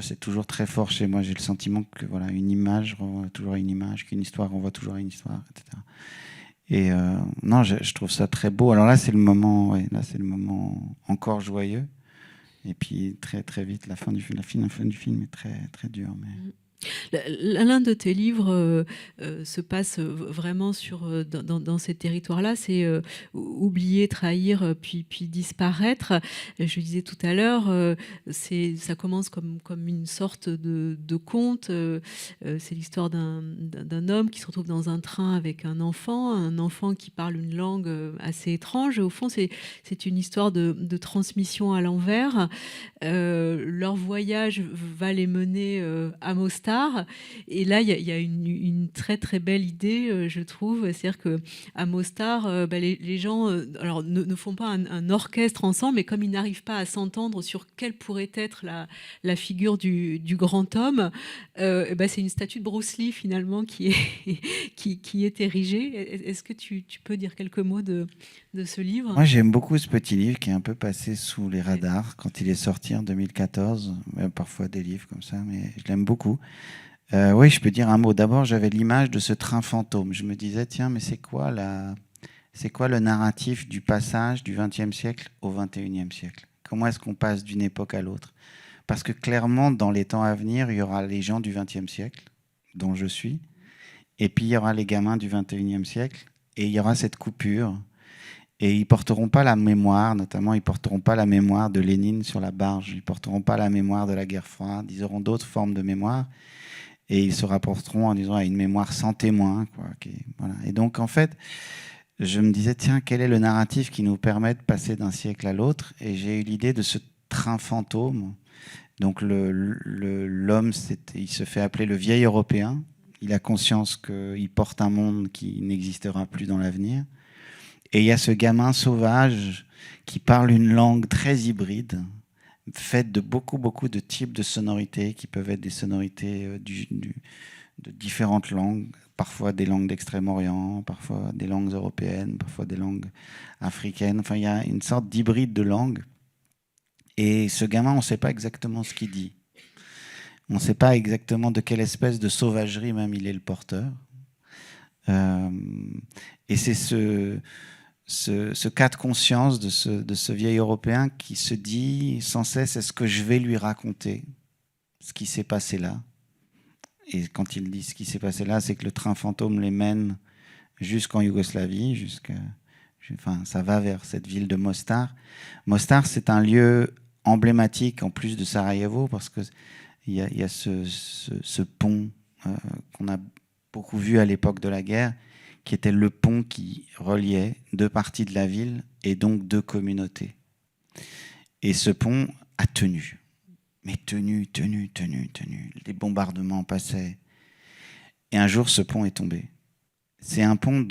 C'est toujours très fort chez moi. J'ai le sentiment que voilà, une image renvoie toujours à une image, qu'une histoire renvoie toujours à une histoire, etc. Et non, je trouve ça très beau. Alors là, c'est le moment encore joyeux. Et puis très très vite, la fin du film est très très dure. Mais... L'un de tes livres se passe vraiment dans ces territoires-là, c'est oublier, trahir, puis disparaître. Je le disais tout à l'heure, ça commence comme une sorte de conte. C'est l'histoire d'un homme qui se retrouve dans un train avec un enfant qui parle une langue assez étrange. Au fond, c'est une histoire de transmission à l'envers. Leur voyage va les mener à Mostar. Et là, il y a une très très belle idée, je trouve. C'est-à-dire qu'à Mostar, les gens alors, ne font pas un orchestre ensemble, mais comme ils n'arrivent pas à s'entendre sur quelle pourrait être la figure du grand homme, c'est une statue de Bruce Lee finalement qui est érigée. Est-ce que tu peux dire quelques mots de ce livre ? Moi, j'aime beaucoup ce petit livre qui est un peu passé sous les radars quand il est sorti en 2014. Parfois des livres comme ça, mais je l'aime beaucoup. Oui, je peux dire un mot. D'abord, j'avais l'image de ce train fantôme. Je me disais, tiens, mais c'est quoi le narratif du passage du XXe siècle au XXIe siècle ? Comment est-ce qu'on passe d'une époque à l'autre ? Parce que clairement, dans les temps à venir, il y aura les gens du XXe siècle, dont je suis, et puis il y aura les gamins du XXIe siècle, et il y aura cette coupure. Et ils ne porteront pas la mémoire, notamment ils ne porteront pas la mémoire de Lénine sur la barge, ils ne porteront pas la mémoire de la guerre froide, ils auront d'autres formes de mémoire, et ils se rapporteront en disant à une mémoire sans témoin. Voilà. Et donc en fait, je me disais, tiens, quel est le narratif qui nous permet de passer d'un siècle à l'autre ? Et j'ai eu l'idée de ce train fantôme. Donc l'homme, il se fait appeler le vieil Européen, il a conscience qu'il porte un monde qui n'existera plus dans l'avenir. Et il y a ce gamin sauvage qui parle une langue très hybride, faite de beaucoup, beaucoup de types de sonorités, qui peuvent être des sonorités de différentes langues, parfois des langues d'Extrême-Orient, parfois des langues européennes, parfois des langues africaines. Enfin, il y a une sorte d'hybride de langues. Et ce gamin, on ne sait pas exactement ce qu'il dit. On ne sait pas exactement de quelle espèce de sauvagerie même il est le porteur. Et c'est ce cas de conscience de ce vieil Européen qui se dit sans cesse, est-ce que je vais lui raconter ce qui s'est passé là ? Et quand il dit ce qui s'est passé là, c'est que le train fantôme les mène jusqu'en Yougoslavie, enfin, ça va vers cette ville de Mostar. Mostar, c'est un lieu emblématique en plus de Sarajevo, parce qu'il y a ce pont qu'on a beaucoup vu à l'époque de la guerre, qui était le pont qui reliait deux parties de la ville et donc deux communautés. Et ce pont a tenu. Mais tenu. Les bombardements passaient. Et un jour, ce pont est tombé. C'est un pont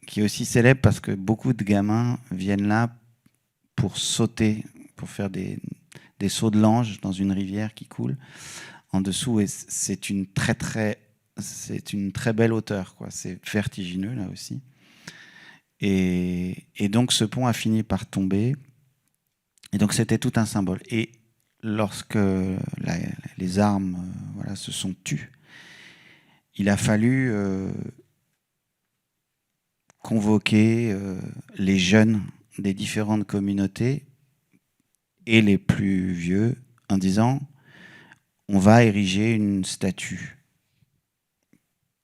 qui est aussi célèbre parce que beaucoup de gamins viennent là pour sauter, pour faire des sauts de l'ange dans une rivière qui coule en dessous. Et c'est une très belle hauteur, quoi. C'est vertigineux là aussi. Et donc ce pont a fini par tomber. Et donc c'était tout un symbole. Et lorsque les armes se sont tues, il a fallu convoquer les jeunes des différentes communautés et les plus vieux en disant on va ériger une statue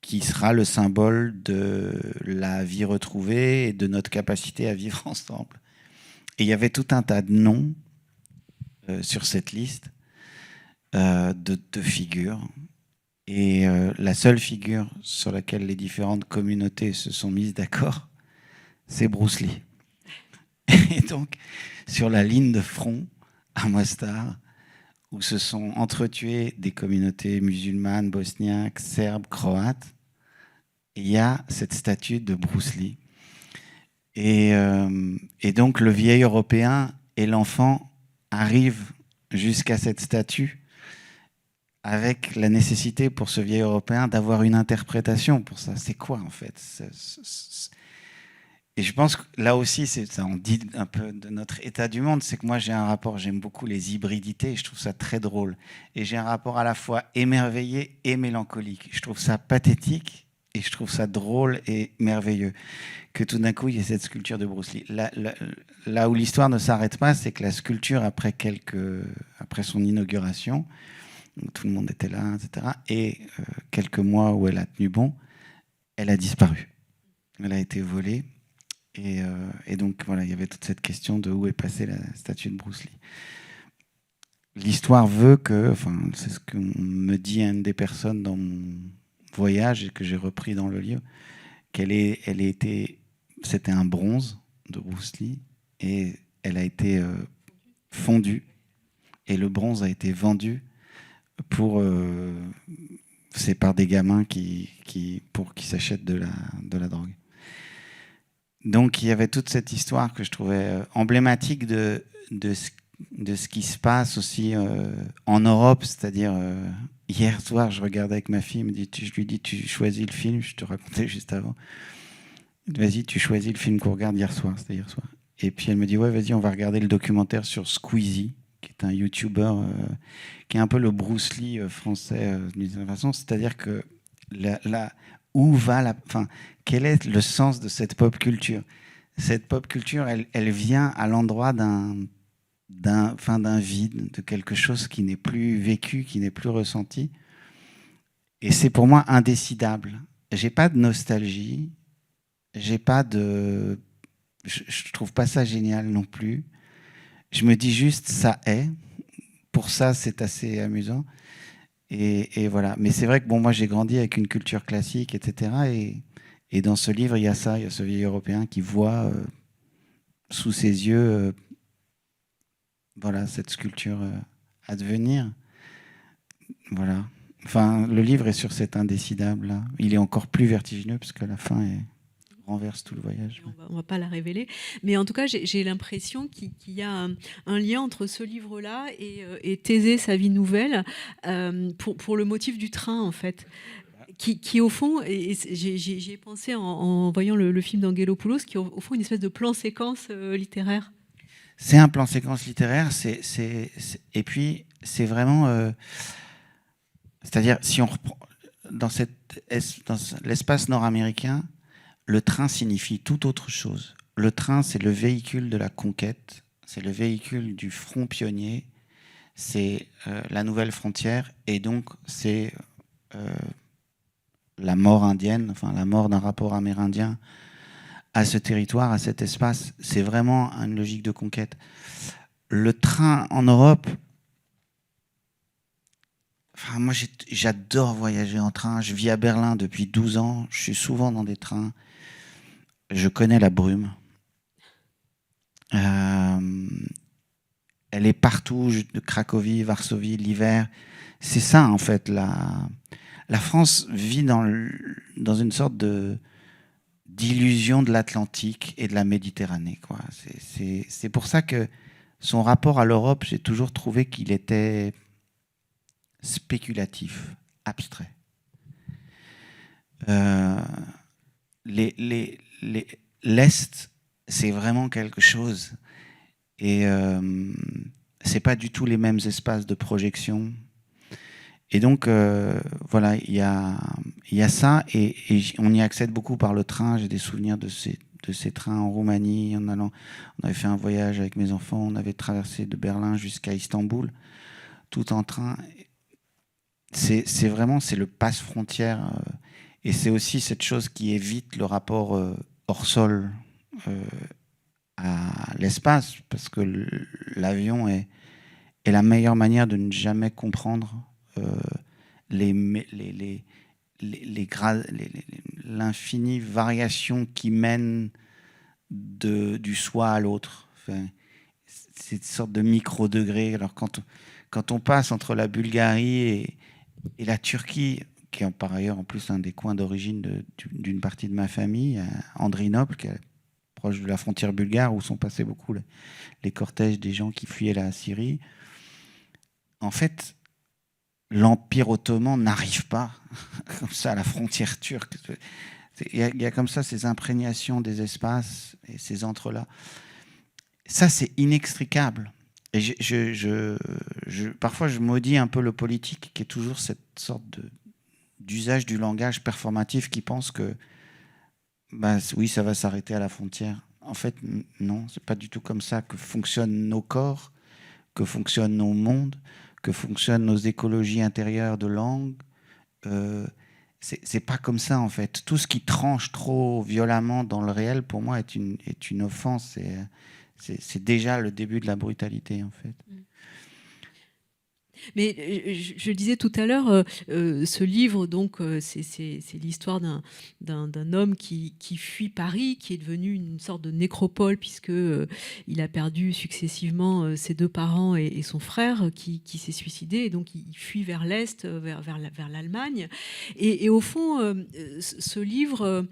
qui sera le symbole de la vie retrouvée et de notre capacité à vivre ensemble. Et il y avait tout un tas de noms sur cette liste de figures. Et la seule figure sur laquelle les différentes communautés se sont mises d'accord, c'est Bruce Lee. Et donc, sur la ligne de front à Mostar, où se sont entretuées des communautés musulmanes, bosniaques, serbes, croates, il y a cette statue de Bruce Lee. Et donc, le vieil Européen et l'enfant arrivent jusqu'à cette statue avec la nécessité pour ce vieil Européen d'avoir une interprétation pour ça. C'est quoi, en fait ? Et je pense que là aussi, ça en dit un peu de notre état du monde, c'est que moi, j'ai un rapport, j'aime beaucoup les hybridités, et je trouve ça très drôle. Et j'ai un rapport à la fois émerveillé et mélancolique. Je trouve ça pathétique, et je trouve ça drôle et merveilleux, que tout d'un coup, il y ait cette sculpture de Bruce Lee. Là où l'histoire ne s'arrête pas, c'est que la sculpture, après son inauguration, où tout le monde était là, etc., et quelques mois où elle a tenu bon, elle a disparu. Elle a été volée. Et donc, voilà, il y avait toute cette question de où est passée la statue de Bruce Lee. L'histoire veut que, enfin, c'est ce que me dit une des personnes dans mon voyage et que j'ai repris dans le livre, c'était un bronze de Bruce Lee et elle a été fondue et le bronze a été vendu c'est par des gamins qui s'achètent de la drogue. Donc il y avait toute cette histoire que je trouvais emblématique de ce qui se passe aussi en Europe, c'est-à-dire hier soir je regardais avec ma fille, je lui dis tu choisis le film, je te racontais juste avant, vas-y tu choisis le film qu'on regarde hier soir, c'était hier soir. Et puis elle me dit ouais vas-y on va regarder le documentaire sur Squeezie, qui est un YouTuber qui est un peu le Bruce Lee français d'une certaine façon, c'est-à-dire que quel est le sens de cette pop culture ? Cette pop culture, elle vient à l'endroit d'un vide, de quelque chose qui n'est plus vécu, qui n'est plus ressenti. Et c'est pour moi indécidable. J'ai pas de nostalgie, je trouve pas ça génial non plus. Je me dis juste, ça est. Pour ça, c'est assez amusant. Et voilà. Mais c'est vrai que moi, j'ai grandi avec une culture classique, etc. Et dans ce livre, il y a ce vieil Européen qui voit sous ses yeux cette sculpture advenir. Voilà. Enfin, le livre est sur cet indécidable-là. Il est encore plus vertigineux parce que la fin renverse tout le voyage. On ne va pas la révéler. Mais en tout cas, j'ai l'impression qu'il y a un lien entre ce livre-là et Thésée, sa vie nouvelle, pour le motif du train, en fait. Qui au fond, et j'y ai pensé en voyant le film d'Angelopoulos, qui est au fond une espèce de plan-séquence littéraire. C'est un plan-séquence littéraire, et puis c'est vraiment... c'est-à-dire, si on reprend... Dans l'espace nord-américain, le train signifie tout autre chose. Le train, c'est le véhicule de la conquête, c'est le véhicule du front pionnier, c'est la nouvelle frontière, et donc c'est la mort indienne, enfin la mort d'un rapport amérindien à ce territoire, à cet espace. C'est vraiment une logique de conquête. Le train en Europe, enfin, moi j'adore voyager en train. Je vis à Berlin depuis 12 ans, je suis souvent dans des trains. Je connais la brume. Elle est partout, de Cracovie, Varsovie, l'hiver. C'est ça, en fait. La France vit dans une sorte d'illusion de l'Atlantique et de la Méditerranée, quoi. C'est pour ça que son rapport à l'Europe, j'ai toujours trouvé qu'il était spéculatif, abstrait. L'Est, c'est vraiment quelque chose. Et c'est pas du tout les mêmes espaces de projection. Et donc, voilà, il y a ça, et on y accède beaucoup par le train. J'ai des souvenirs de ces trains en Roumanie. On avait fait un voyage avec mes enfants, on avait traversé de Berlin jusqu'à Istanbul, tout en train. C'est vraiment, c'est le passe-frontière, et c'est aussi cette chose qui évite le rapport hors sol à l'espace, parce que l'avion est la meilleure manière de ne jamais comprendre l'infinie variation qui mène du soi à l'autre. Enfin, c'est une sorte de micro-degré. Alors quand on passe entre la Bulgarie et la Turquie, qui est par ailleurs en plus un des coins d'origine d'une partie de ma famille, Andrinople, qui est proche de la frontière bulgare, où sont passés beaucoup les cortèges des gens qui fuyaient la Syrie. En fait, l'Empire ottoman n'arrive pas comme ça à la frontière turque. Il y a comme ça ces imprégnations des espaces et ces entrelacs. Ça, c'est inextricable. Et parfois, je maudis un peu le politique, qui est toujours cette sorte d'usage du langage performatif, qui pense que oui, ça va s'arrêter à la frontière. En fait, non, c'est pas du tout comme ça que fonctionnent nos corps, que fonctionnent nos mondes, que fonctionnent nos écologies intérieures de langue. C'est pas comme ça, en fait. Tout ce qui tranche trop violemment dans le réel, pour moi, est une offense. C'est déjà le début de la brutalité, en fait. Mais je le disais tout à l'heure, ce livre, donc, c'est l'histoire d'un homme qui fuit Paris, qui est devenu une sorte de nécropole, puisque il a perdu successivement ses deux parents et son frère qui s'est suicidé, et donc il fuit vers l'Est, vers l'Allemagne. Et au fond, ce livre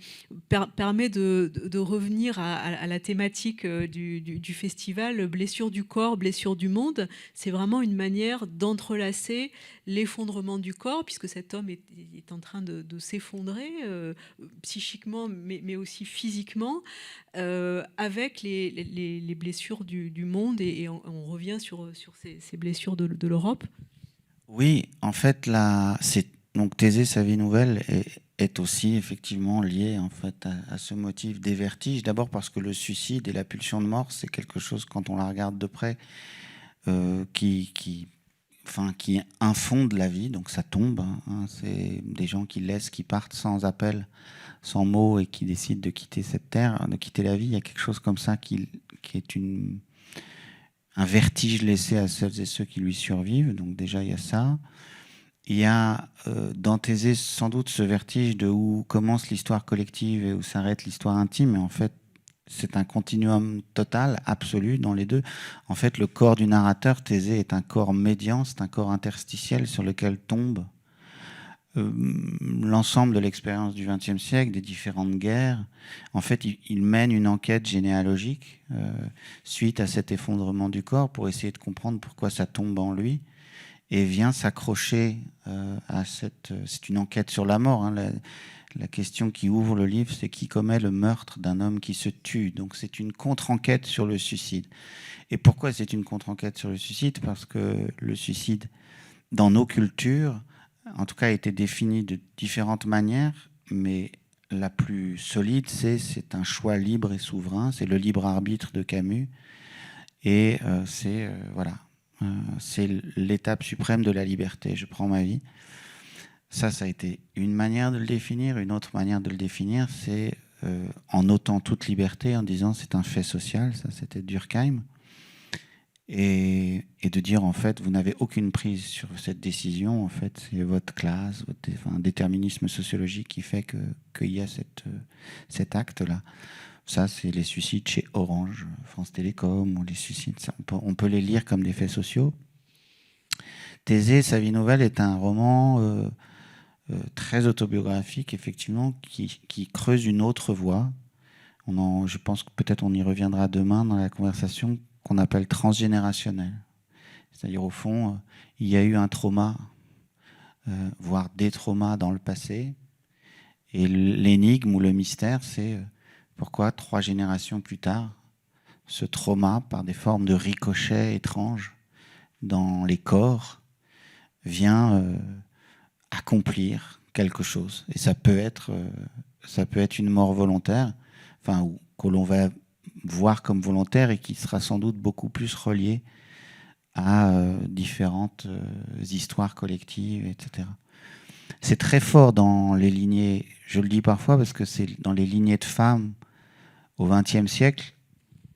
permet de revenir à la thématique du festival, blessure du corps, blessure du monde. C'est vraiment une manière d'entrelacer l'effondrement du corps, puisque cet homme est en train de s'effondrer psychiquement, mais aussi physiquement, avec les blessures du monde, et on revient sur ces blessures de l'Europe. Oui, en fait, donc Thésée, sa vie nouvelle, est aussi effectivement liée en fait à ce motif des vertiges. D'abord parce que le suicide et la pulsion de mort, c'est quelque chose, quand on la regarde de près, qui infonde la vie, donc ça tombe. Hein. C'est des gens qui partent sans appel, sans mots, et qui décident de quitter cette terre, de quitter la vie. Il y a quelque chose comme ça qui est un vertige laissé à celles et ceux qui lui survivent. Donc déjà, il y a ça. Il y a dans Thésée sans doute ce vertige de où commence l'histoire collective et où s'arrête l'histoire intime. Et en fait, c'est un continuum total, absolu dans les deux. En fait, le corps du narrateur, Thésée, est un corps médian, c'est un corps interstitiel sur lequel tombe l'ensemble de l'expérience du XXe siècle, des différentes guerres. En fait, il mène une enquête généalogique suite à cet effondrement du corps, pour essayer de comprendre pourquoi ça tombe en lui, et vient s'accrocher à c'est une enquête sur la mort. Hein. La question qui ouvre le livre, c'est qui commet le meurtre d'un homme qui se tue. Donc c'est une contre-enquête sur le suicide. Et pourquoi c'est une contre-enquête sur le suicide ? Parce que le suicide, dans nos cultures, en tout cas, a été défini de différentes manières, mais la plus solide, c'est un choix libre et souverain. C'est le libre arbitre de Camus. Et voilà. c'est l'étape suprême de la liberté. Je prends ma vie. Ça a été une manière de le définir. Une autre manière de le définir, c'est en ôtant toute liberté, en disant c'est un fait social. Ça, c'était Durkheim. Et de dire, en fait, vous n'avez aucune prise sur cette décision. En fait, c'est votre classe, un déterminisme sociologique qui fait qu'il y a cet acte-là. Ça, c'est les suicides chez Orange, France Télécom, ou les suicides. Ça, on peut les lire comme des faits sociaux. Thésée, sa vie nouvelle, est un roman très autobiographique, effectivement, qui creuse une autre voie. Je pense que peut-être on y reviendra demain dans la conversation, qu'on appelle transgénérationnel. C'est-à-dire, au fond, il y a eu un trauma, voire des traumas dans le passé. Et l'énigme ou le mystère, c'est pourquoi 3 générations plus tard, ce trauma, par des formes de ricochets étranges dans les corps, vient accomplir quelque chose. Et ça peut être une mort volontaire, ou que l'on va voir comme volontaire et qui sera sans doute beaucoup plus reliée à différentes histoires collectives, etc. C'est très fort dans les lignées, je le dis parfois parce que c'est dans les lignées de femmes au XXe siècle,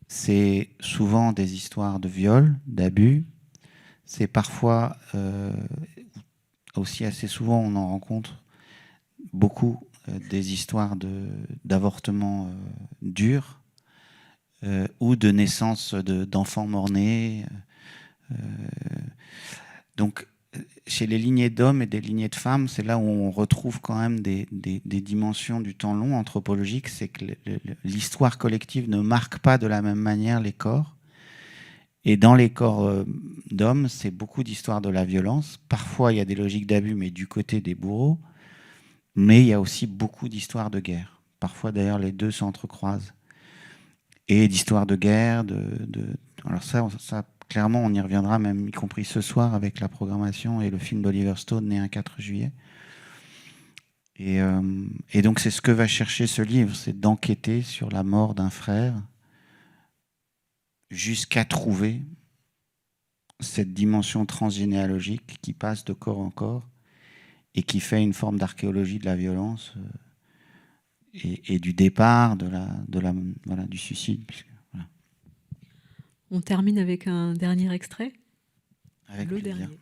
c'est souvent des histoires de viol, d'abus. C'est parfois, aussi assez souvent, on en rencontre beaucoup, des histoires d'avortements durs ou de naissance d'enfants mort-nés. Donc, chez les lignées d'hommes et des lignées de femmes, c'est là où on retrouve quand même des dimensions du temps long anthropologique. C'est que l'histoire collective ne marque pas de la même manière les corps. Et dans les corps d'hommes, c'est beaucoup d'histoires de la violence. Parfois, il y a des logiques d'abus, mais du côté des bourreaux. Mais il y a aussi beaucoup d'histoires de guerre. Parfois, d'ailleurs, les deux s'entrecroisent. Et d'histoires de guerre. Alors ça, clairement, on y reviendra, même y compris ce soir, avec la programmation et le film d'Oliver Stone, né un 4 juillet. Et donc, c'est ce que va chercher ce livre, c'est d'enquêter sur la mort d'un frère jusqu'à trouver cette dimension transgénéalogique qui passe de corps en corps et qui fait une forme d'archéologie de la violence et du départ du suicide. Voilà. On termine avec un dernier extrait. Avec le plaisir. dernier.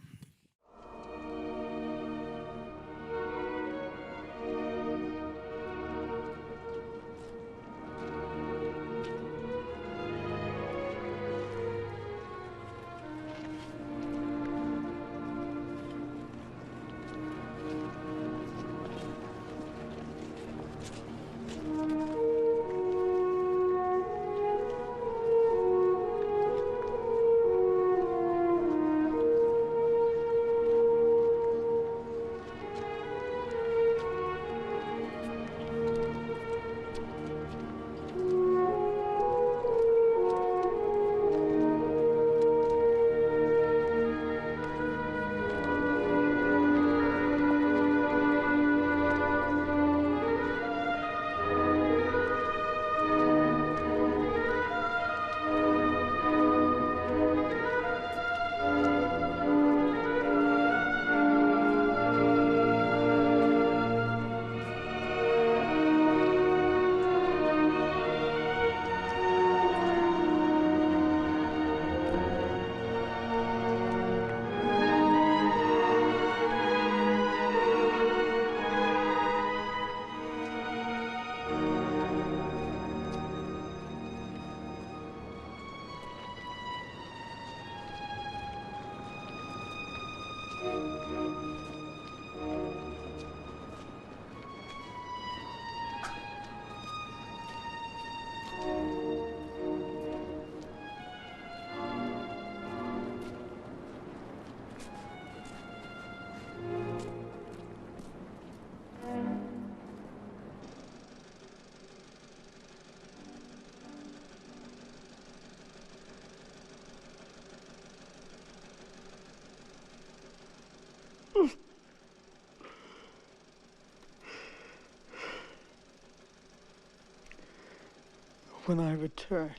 When I returned,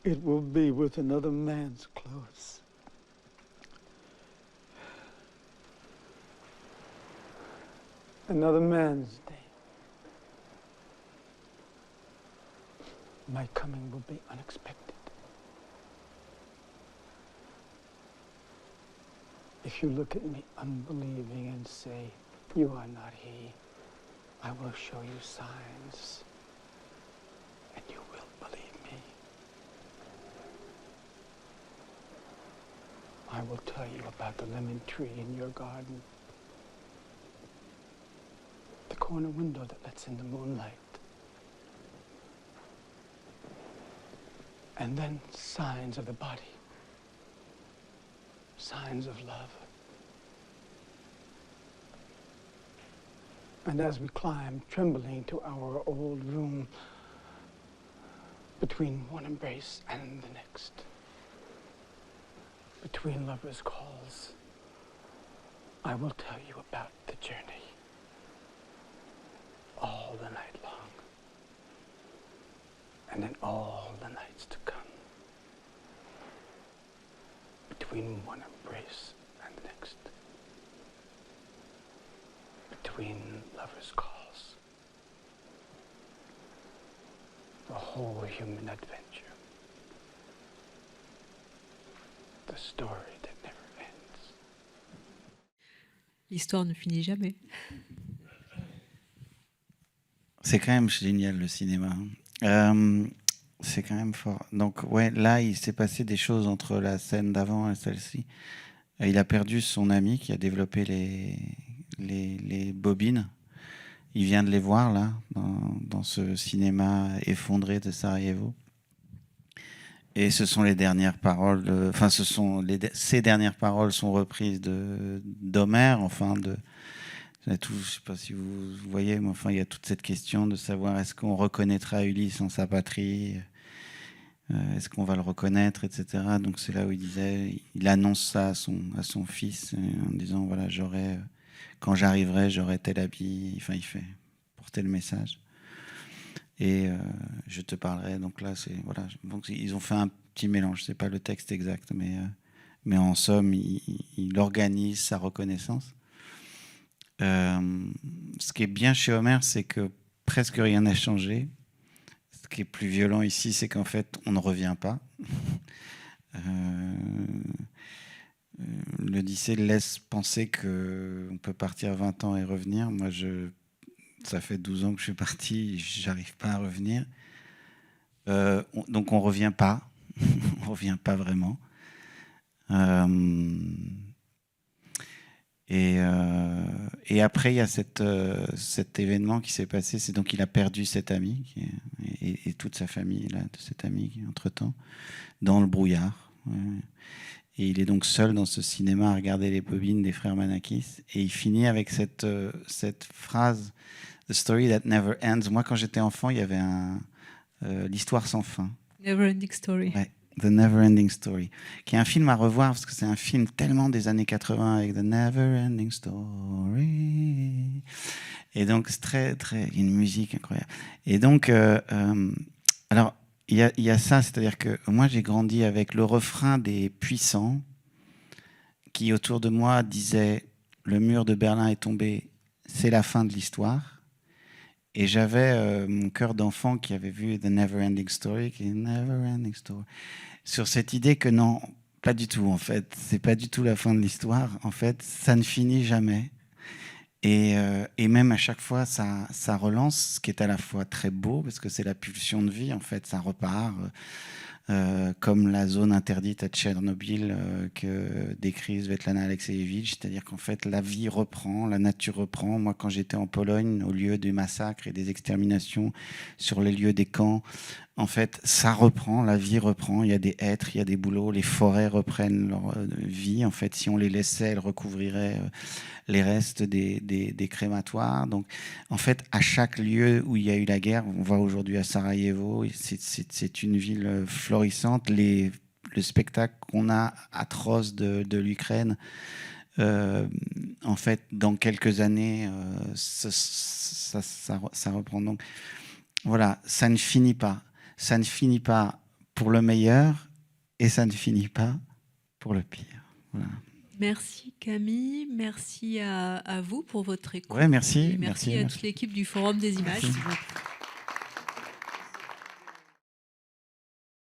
it will be with another man's clothes. Another man's day. My coming will be unexpected. If you look at me unbelieving and say, you are not he, I will show you signs, and you will believe me. I will tell you about the lemon tree in your garden, the corner window that lets in the moonlight, and then signs of the body, signs of love. And as we climb, trembling, to our old room, between one embrace and the next, between lovers' calls, I will tell you about the journey all the night long, and in all the nights to come, between one embrace and the next, between lovers' calls, the whole human adventure, the story that never ends. L'histoire ne finit jamais. C'est quand même génial le cinéma. C'est quand même fort. Donc ouais, là il s'est passé des choses entre la scène d'avant et celle-ci. Il a perdu son ami qui a développé les bobines. Il vient de les voir là, dans ce cinéma effondré de Sarajevo. Et ce sont les dernières paroles, enfin ces dernières paroles sont reprises d'Homère, enfin je ne sais pas si vous voyez, mais enfin il y a toute cette question de savoir est-ce qu'on reconnaîtra Ulysse en sa patrie, est-ce qu'on va le reconnaître, etc. Donc c'est là où il annonce ça à son fils en disant voilà, quand j'arriverai, j'aurai tel habit. Enfin, il fait porter le message. Et je te parlerai. Donc là, voilà. Donc ils ont fait un petit mélange. C'est pas le texte exact, mais en somme, il organise sa reconnaissance. Ce qui est bien chez Homère, c'est que presque rien n'a changé. Ce qui est plus violent ici, c'est qu'en fait, on ne revient pas. L'Odyssée laisse penser qu'on peut partir 20 ans et revenir. Moi, ça fait 12 ans que je suis parti, j'arrive pas à revenir. Donc on revient pas. On revient pas vraiment. Et après, il y a cet événement qui s'est passé. C'est donc il a perdu cet ami et toute sa famille là, de cet ami entre-temps, dans le brouillard. Et il est donc seul dans ce cinéma à regarder les bobines des frères Manakis. Et il finit avec cette phrase « The story that never ends ». Moi, quand j'étais enfant, il y avait l'histoire sans fin. Never ending story. Ouais, The Never Ending Story, qui est un film à revoir parce que c'est un film tellement des années 80 avec The Never Ending Story. Et donc, c'est très, très, une musique incroyable. Et donc, alors, il y a ça, c'est-à-dire que moi, j'ai grandi avec le refrain des puissants qui, autour de moi, disaient « Le mur de Berlin est tombé, c'est la fin de l'histoire ». Et j'avais mon cœur d'enfant qui avait vu The Never Ending Story, qui est Never Ending Story, sur cette idée que non, pas du tout, en fait. C'est pas du tout la fin de l'histoire. En fait, ça ne finit jamais. Et même à chaque fois, ça relance, ce qui est à la fois très beau, parce que c'est la pulsion de vie, en fait, ça repart, comme la zone interdite à Tchernobyl que décrit Svetlana Alexievitch, c'est-à-dire qu'en fait, la vie reprend, la nature reprend. Moi, quand j'étais en Pologne, au lieu des massacres et des exterminations, sur les lieux des camps, en fait, ça reprend, la vie reprend, il y a des hêtres, il y a des bouleaux, les forêts reprennent leur vie. En fait, si on les laissait, elles recouvriraient les restes des crématoires. Donc, en fait, à chaque lieu où il y a eu la guerre, on voit aujourd'hui à Sarajevo, c'est une ville florissante. Le spectacle qu'on a atroce de l'Ukraine, en fait, dans quelques années, ça reprend. Donc, voilà, ça ne finit pas. Ça ne finit pas pour le meilleur et ça ne finit pas pour le pire. Voilà. Merci Camille, merci à vous pour votre écoute. Ouais, merci. Et merci à toute l'équipe du Forum des Images. Merci.